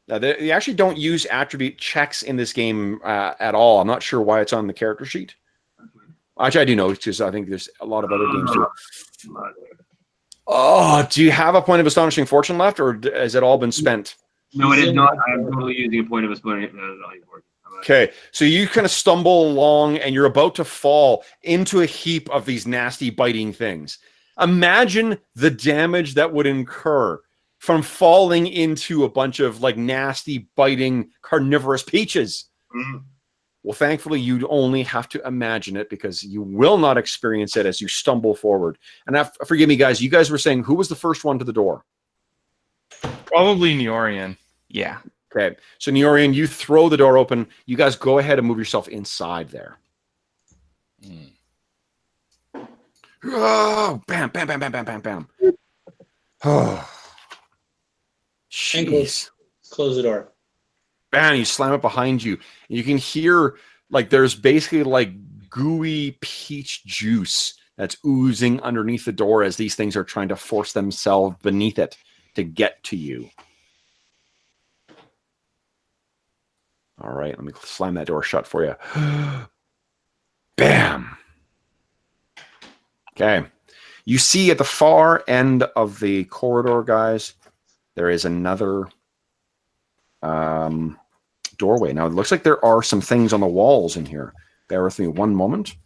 They actually don't use attribute checks in this game at all. I'm not sure why it's on the character sheet. Actually, I do know, because I think there's a lot of other games too. Oh, do you have a point of astonishing fortune left, or has it all been spent? No, it is not. I'm totally using a point of astonishing. Okay, so you kind of stumble along, and you're about to fall into a heap of these nasty biting things. Imagine the damage that would incur from falling into a bunch of like nasty, biting, carnivorous peaches. Mm-hmm. Well, thankfully, you'd only have to imagine it because you will not experience it as you stumble forward. And forgive me, guys, you guys were saying who was the first one to the door? Probably Neorian. Yeah. Okay, so Neorian, you throw the door open. You guys go ahead and move yourself inside there. Oh, bam, bam, bam, bam, bam, bam, bam. Oh. Jeez. Close the door. Bam, you slam it behind you. You can hear, like, there's basically, like, gooey peach juice that's oozing underneath the door as these things are trying to force themselves beneath it to get to you. All right, let me slam that door shut for you. Bam. Okay. You see at the far end of the corridor, guys, there is another doorway. Now, it looks like there are some things on the walls in here. Bear with me one moment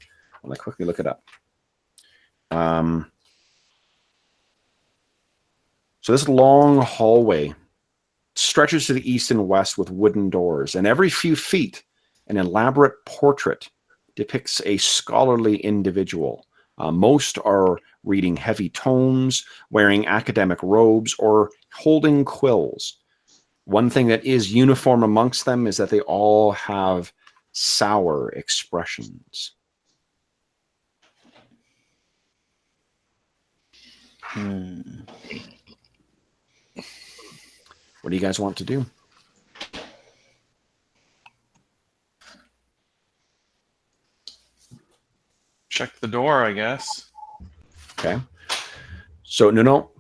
while I quickly look it up. So this long hallway stretches to the east and west with wooden doors, and every few feet, an elaborate portrait depicts a scholarly individual. Most are reading heavy tomes, wearing academic robes, or holding quills. One thing that is uniform amongst them is that they all have sour expressions. What do you guys want to do? Check the door, I guess. Okay. So, no.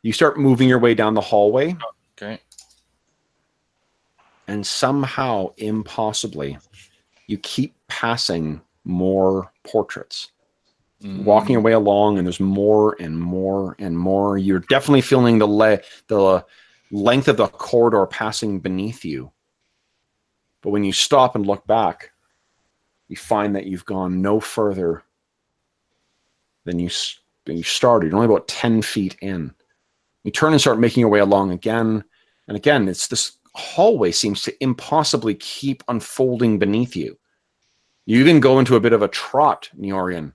You start moving your way down the hallway. Okay. And somehow, impossibly, you keep passing more portraits. Walking your way along, and there's more and more and more. You're definitely feeling the length of the corridor passing beneath you. But when you stop and look back, you find that you've gone no further than you started. You're only about 10 feet in. You turn and start making your way along again. And again, it's this hallway seems to impossibly keep unfolding beneath you. You even go into a bit of a trot, Neorian,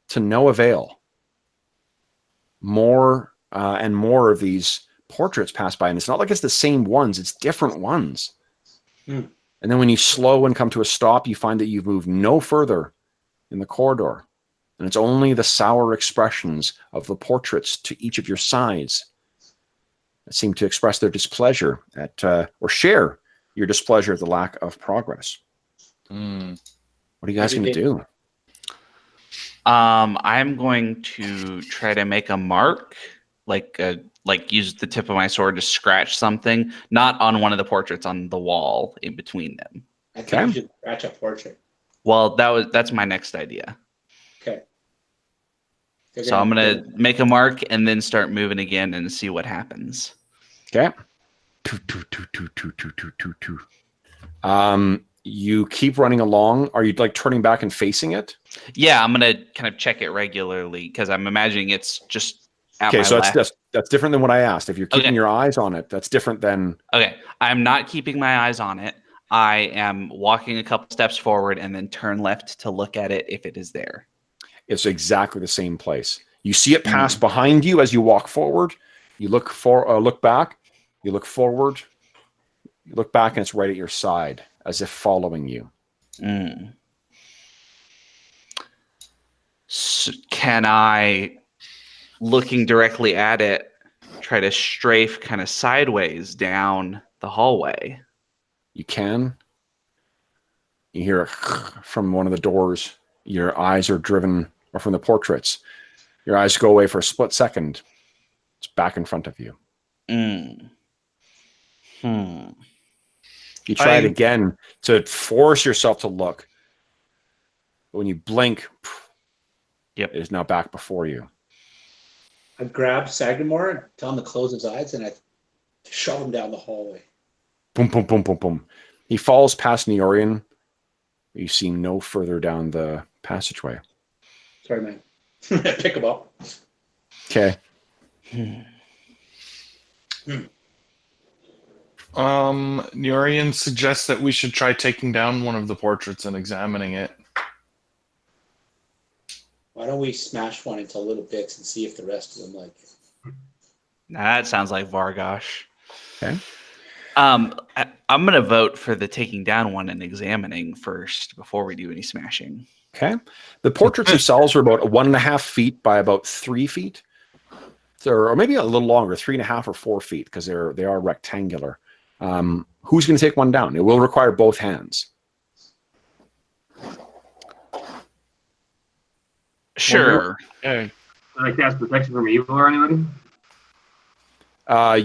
to no avail. More and more of these portraits pass by, and it's not like it's the same ones, it's different ones. And then when you slow and come to a stop, you find that you've moved no further in the corridor. And it's only the sour expressions of the portraits to each of your sides that seem to express their displeasure at, or share your displeasure at the lack of progress. What are you guys going to do? I'm going to try to make a mark, like use the tip of my sword to scratch something, not on one of the portraits, on the wall in between them. I think you should scratch a portrait. Well, that's my next idea. Okay. So I'm going to make a mark and then start moving again and see what happens. Okay. You keep running along. Are you like turning back and facing it? Yeah, I'm going to kind of check it regularly because I'm imagining it's just at okay, my so left. that's different than what I asked. If you're keeping your eyes on it, that's different than... Okay, I'm not keeping my eyes on it. I am walking a couple steps forward and then turn left to look at it if it is there. It's exactly the same place. You see it pass behind you as you walk forward. You look back. You look forward. You look back, and it's right at your side, as if following you. So can I, looking directly at it, try to strafe kind of sideways down the hallway? You can. You hear a from one of the doors. Your eyes are driven, or from the portraits. Your eyes go away for a split second. It's back in front of you. You try it again to force yourself to look. But when you blink, it is now back before you. I grab Sagamore and tell him to close his eyes, and I shove him down the hallway. Boom, boom, boom, boom, boom. He falls past Neorian. You see no further down the passageway. Sorry, man. Pick him up. Okay. Neorian suggests that we should try taking down one of the portraits and examining it. Why don't we smash one into little bits and see if the rest of them like it? That sounds like Vargosh. Okay. I'm going to vote for the taking down one and examining first before we do any smashing. Okay. The portraits themselves are about 1.5 feet by about 3 feet. Or maybe a little longer, 3.5 or 4 feet, because they are rectangular. Who's going to take one down? It will require both hands. Sure. Okay. Like that's protection from evil or anybody?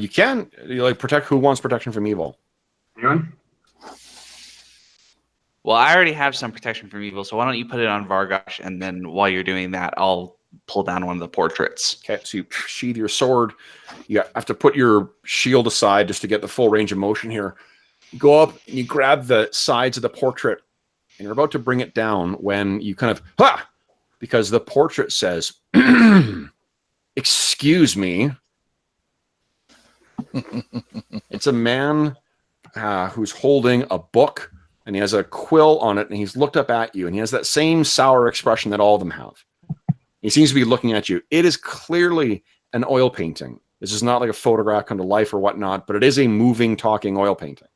You can protect. Who wants protection from evil? Anyone? Well, I already have some protection from evil, so why don't you put it on Vargosh, and then while you're doing that, I'll pull down one of the portraits. Okay, so you sheath your sword. You have to put your shield aside just to get the full range of motion here. You go up and you grab the sides of the portrait, and you're about to bring it down when you kind of, because the portrait says, excuse me. It's a man who's holding a book, and he has a quill on it, and he's looked up at you, and he has that same sour expression that all of them have. He seems to be looking at you. It is clearly an oil painting. This is not like a photograph come to life or whatnot, but it is a moving, talking oil painting.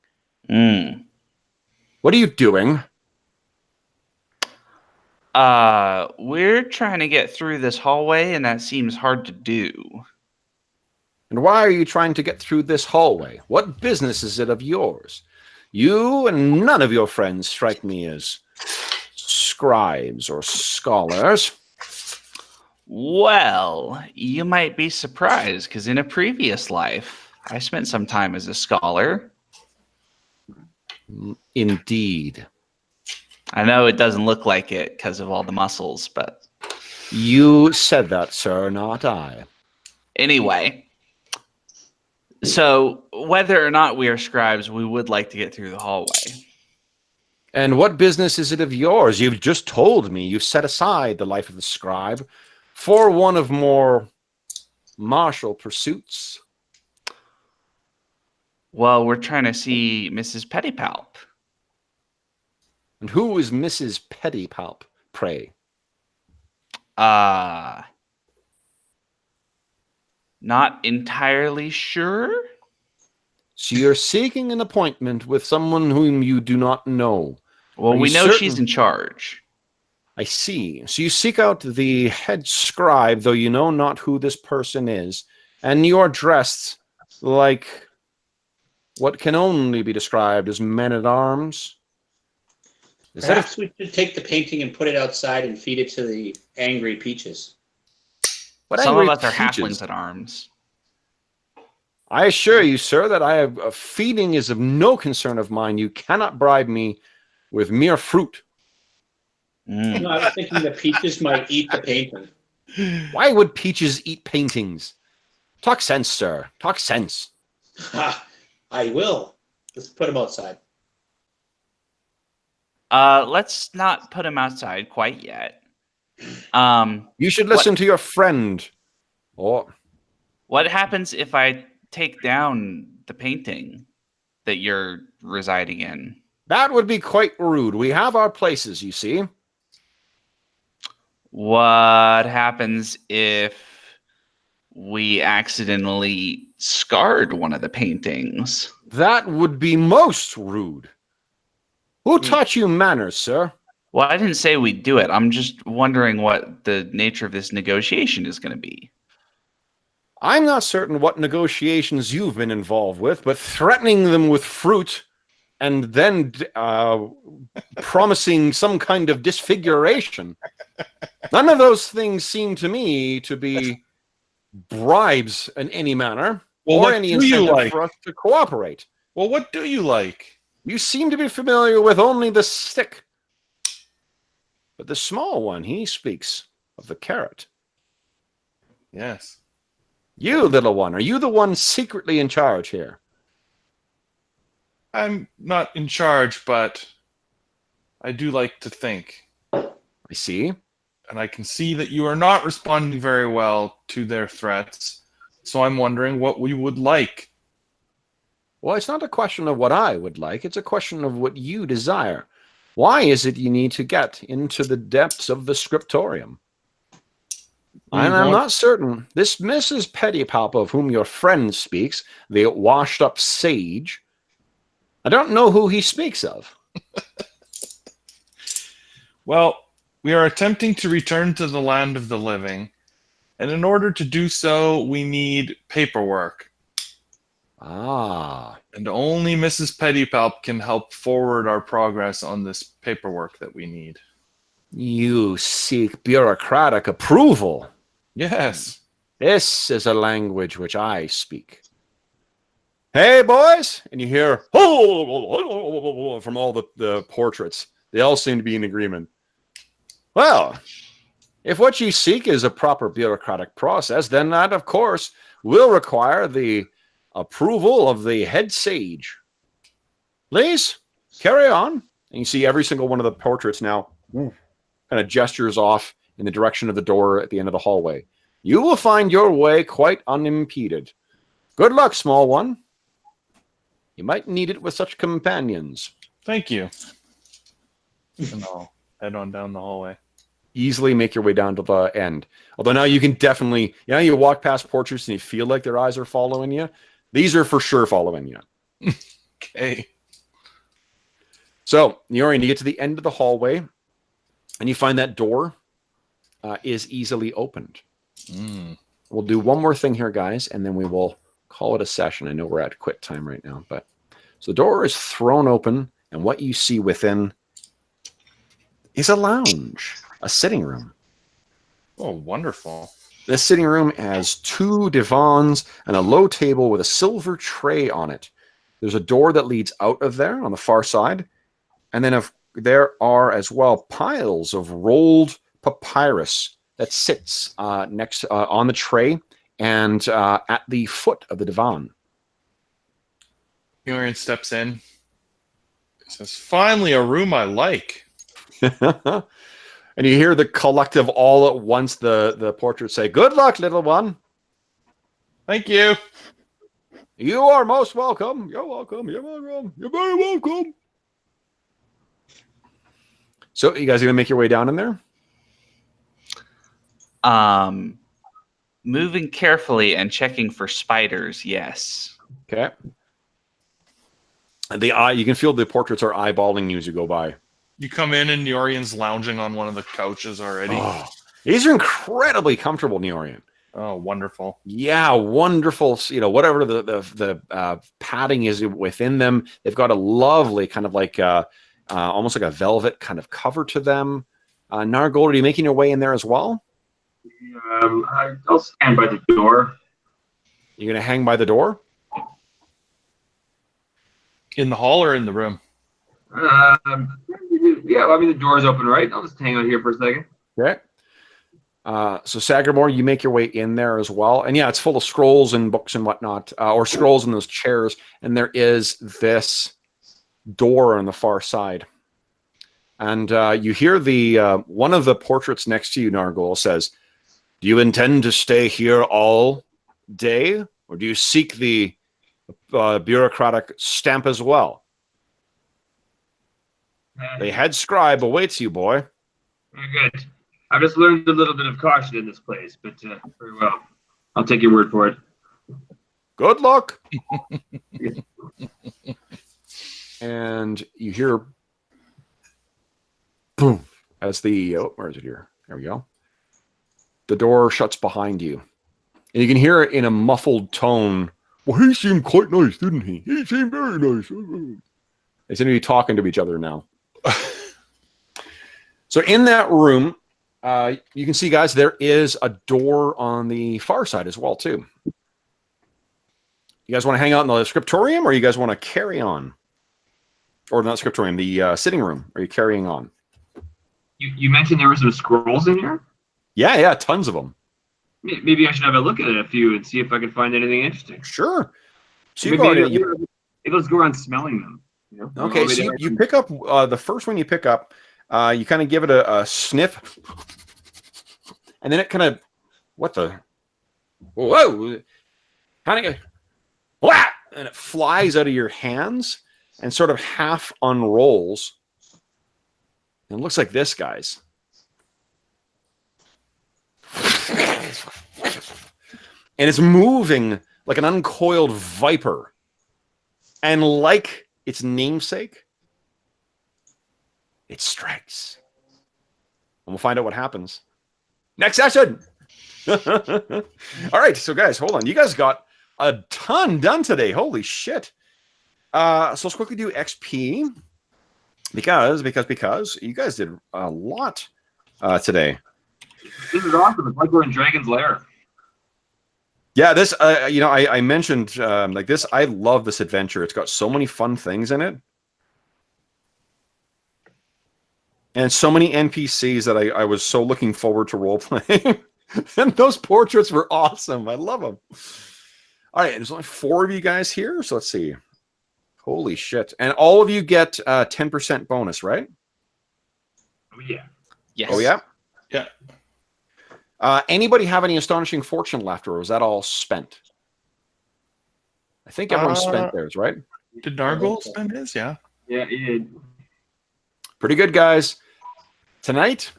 What are you doing? We're trying to get through this hallway, and that seems hard to do. And why are you trying to get through this hallway? What business is it of yours? You and none of your friends strike me as scribes or scholars. Well, you might be surprised, because in a previous life, I spent some time as a scholar. Indeed. I know it doesn't look like it because of all the muscles, but... You said that, sir, not I. Anyway, so whether or not we are scribes, we would like to get through the hallway. And what business is it of yours? You've just told me you've set aside the life of the scribe for one of more martial pursuits. Well, we're trying to see Mrs. Pettypalp. And who is Mrs. Pettypalp, pray? Not entirely sure. So you're seeking an appointment with someone whom you do not know. Well, Are we you know certain? she's in charge. I see. So you seek out the head scribe, though you know not who this person is, and you are dressed like what can only be described as men-at-arms. Perhaps we should take the painting and put it outside and feed it to the angry peaches. What Some of angry us are peaches? halflings at arms. I assure you, sir, that I have feeding is of no concern of mine. You cannot bribe me with mere fruit. No, I was thinking the peaches might eat the painting. Why would peaches eat paintings? Talk sense, sir. Talk sense. Ha! I will. Let's put them outside. Let's not put him outside quite yet. You should listen to your friend. Or What happens if I take down the painting that you're residing in? that would be quite rude. We have our places, you see. What happens if we accidentally scarred one of the paintings? That would be most rude. Who taught you manners, sir? Well, I didn't say we'd do it. I'm just wondering what the nature of this negotiation is going to be. I'm not certain what negotiations you've been involved with, but threatening them with fruit and then promising some kind of disfiguration. None of those things seem to me to be bribes in any manner, Well, or what any do you incentive like? for us to cooperate. Well, what do you like? You seem to be familiar with only the stick. But the small one, he speaks of the carrot. Yes. You, little one, are you the one secretly in charge here? I'm not in charge, but I do like to think. I see. And I can see that you are not responding very well to their threats. So I'm wondering what we would like. Well, it's not a question of what I would like. It's a question of what you desire. Why is it you need to get into the depths of the scriptorium? And I'm not certain. This Mrs. Pettypalp, of whom your friend speaks, the washed-up sage, I don't know who he speaks of. Well, we are attempting to return to the land of the living. And in order to do so, we need paperwork. Ah. And only Mrs. Pettypalp can help forward our progress on this paperwork that we need. You seek bureaucratic approval. Yes. This is a language which I speak. Hey, boys! And you hear, "Oh!" from all the portraits. They all seem to be in agreement. Well, if what you seek is a proper bureaucratic process, then that, of course, will require the approval of the head sage. Please, carry on. And you see every single one of the portraits now kind of gestures off in the direction of the door at the end of the hallway. You will find your way quite unimpeded. Good luck, small one. You might need it with such companions. Thank you. And I'll head on down the hallway. Easily make your way down to the end. Although now you can definitely, you walk past portraits and you feel like their eyes are following you. These are for sure following you. Okay. So, Niorian, you get to the end of the hallway. And you find that door is easily opened. Mm. We'll do one more thing here, guys, and then we will call it a session. I know we're at quit time right now, but so the door is thrown open, and what you see within is a lounge, a sitting room. Oh, wonderful. This sitting room has 2 divans and a low table with a silver tray on it. There's a door that leads out of there on the far side, and then there are as well piles of rolled papyrus that sits next on the tray and at the foot of the divan. Norian steps in. He says, "Finally, a room I like." And you hear the collective all at once, the portraits say, "Good luck, little one." Thank you. You are most welcome. You're welcome. You're welcome. You're very welcome. So you guys are going to make your way down in there? Moving carefully and checking for spiders, yes. Okay. You can feel the portraits are eyeballing you as you go by. You come in and Norian's lounging on one of the couches already. Oh, these are incredibly comfortable, Neorian. Oh, wonderful. Yeah, wonderful. Whatever the padding is within them, they've got a lovely kind of like almost like a velvet kind of cover to them. Nargold, are you making your way in there as well? I'll stand by the door. You're going to hang by the door? In the hall or in the room? Yeah, the door's open, right? I'll just hang out here for a second. Okay. So Sagamore, you make your way in there as well. And yeah, it's full of scrolls and books and whatnot, or scrolls in those chairs. And there is this door on the far side. And you hear one of the portraits next to you, Nargol, says, "Do you intend to stay here all day? Or do you seek the bureaucratic stamp as well? The head scribe awaits you, boy." Very good. I've just learned a little bit of caution in this place, but very well. I'll take your word for it. Good luck. And you hear boom as where is it here? There we go. The door shuts behind you. And you can hear it in a muffled tone. "Well, he seemed quite nice, didn't he? He seemed very nice." They seem to be talking to each other now. So in that room, you can see, guys, there is a door on the far side as well, too. You guys want to hang out in the scriptorium, or you guys want to carry on? Or not scriptorium, the sitting room. Are you carrying on? You mentioned there were some scrolls in here? Yeah, tons of them. Maybe I should have a look at a few and see if I can find anything interesting. Sure. So maybe let's go around smelling them. You know? Okay, so you pick up the first one you pick up. You kind of give it a sniff, and then it kind of, whoa, kind of, whap, and it flies out of your hands and sort of half unrolls. And it looks like this, guys. And it's moving like an uncoiled viper. And like its namesake, it strikes. And we'll find out what happens next session. All right, so guys, hold on. You guys got a ton done today. Holy shit. So let's quickly do XP. Because you guys did a lot today. This is awesome. It's like we're in Dragon's Lair. Yeah, this, I mentioned, like this, I love this adventure. It's got so many fun things in it. And so many NPCs that I was so looking forward to role-playing. And those portraits were awesome. I love them. All right, there's only 4 of you guys here, so let's see. Holy shit. And all of you get 10% bonus, right? Oh, yeah. Yes. Oh, yeah? Yeah. Anybody have any Astonishing Fortune left, or was that all spent? I think everyone spent theirs, right? Did Nargol spend his? Yeah. Yeah, he did. Pretty good, guys. Tonight,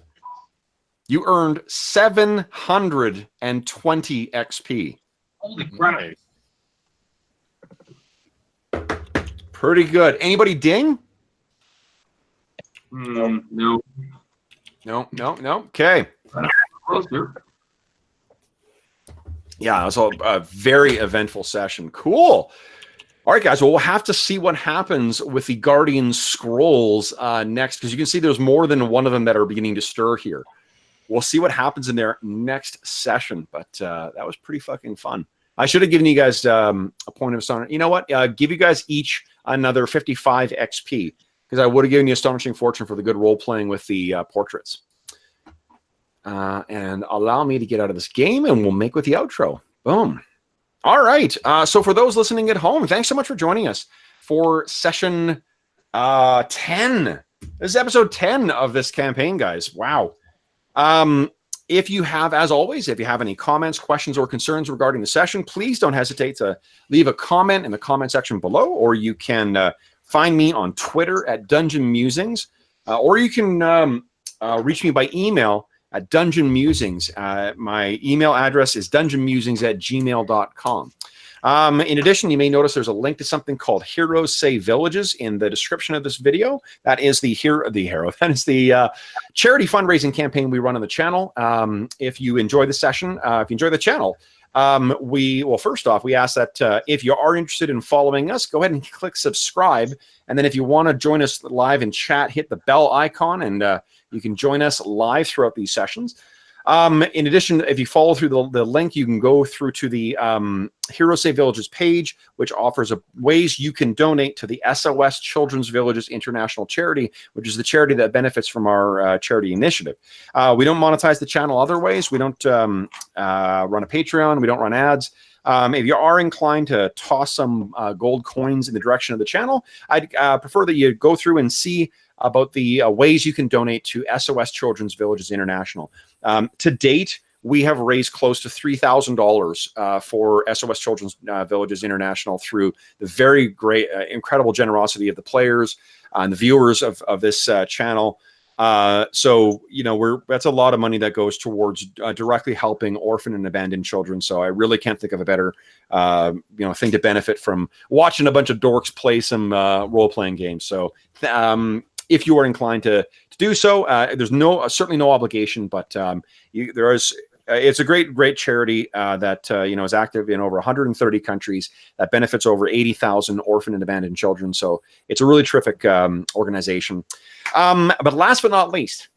you earned 720 XP. Holy crap. Nice. Pretty good. Anybody ding? No. No. Okay. Closer. Yeah, it was a very eventful session. Cool. All right, guys. Well, we'll have to see what happens with the Guardian Scrolls next, because you can see there's more than one of them that are beginning to stir here. We'll see what happens in their next session, but that was pretty fucking fun. I should have given you guys a point of astonishment. You know what? Give you guys each another 55 XP, because I would have given you Astonishing Fortune for the good role-playing with the portraits. And allow me to get out of this game, and we'll make with the outro. Boom. All right. So for those listening at home, thanks so much for joining us for session 10. This is episode 10 of this campaign, guys. Wow. If you have, as always, if you have any comments, questions, or concerns regarding the session, please don't hesitate to leave a comment in the comment section below, or you can find me on Twitter at Dungeon Musings, or you can reach me by email at Dungeon Musings. My email address is dungeonmusings@gmail.com. In addition, you may notice there's a link to something called Heroes Say Villages in the description of this video. That is the that is the charity fundraising campaign we run on the channel. If you enjoy the session, if you enjoy the channel, first off, we ask that if you are interested in following us, go ahead and click subscribe. And then if you want to join us live in chat, hit the bell icon, and you can join us live throughout these sessions. In addition, if you follow through the link, you can go through to the Heroes Say Villages page, which offers ways you can donate to the SOS Children's Villages International Charity, which is the charity that benefits from our charity initiative. We don't monetize the channel other ways. We don't run a Patreon. We don't run ads. If you are inclined to toss some gold coins in the direction of the channel, I'd prefer that you go through and see about the ways you can donate to SOS Children's Villages International. To date, we have raised close to $3,000 for SOS Children's Villages International through the very great, incredible generosity of the players and the viewers of this channel. So, you know, that's a lot of money that goes towards directly helping orphan and abandoned children. So I really can't think of a better, thing to benefit from watching a bunch of dorks play some role-playing games. So, if you are inclined to do so, there's certainly no obligation, but it's a great charity that is active in over 130 countries, that benefits over 80,000 orphan and abandoned children. So it's a really terrific organization. But last but not least,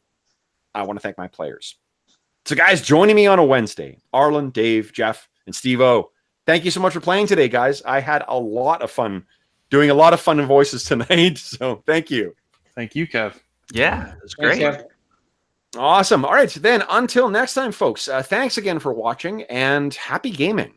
I want to thank my players. So guys, joining me on a Wednesday, Arlen, Dave, Jeff, and Steve-O. Thank you so much for playing today, guys. I had a lot of fun doing a lot of fun voices tonight. So thank you. Thank you, Kev. Yeah, it was great. Thanks, Jeff. Awesome. All right. So then until next time, folks, thanks again for watching, and happy gaming.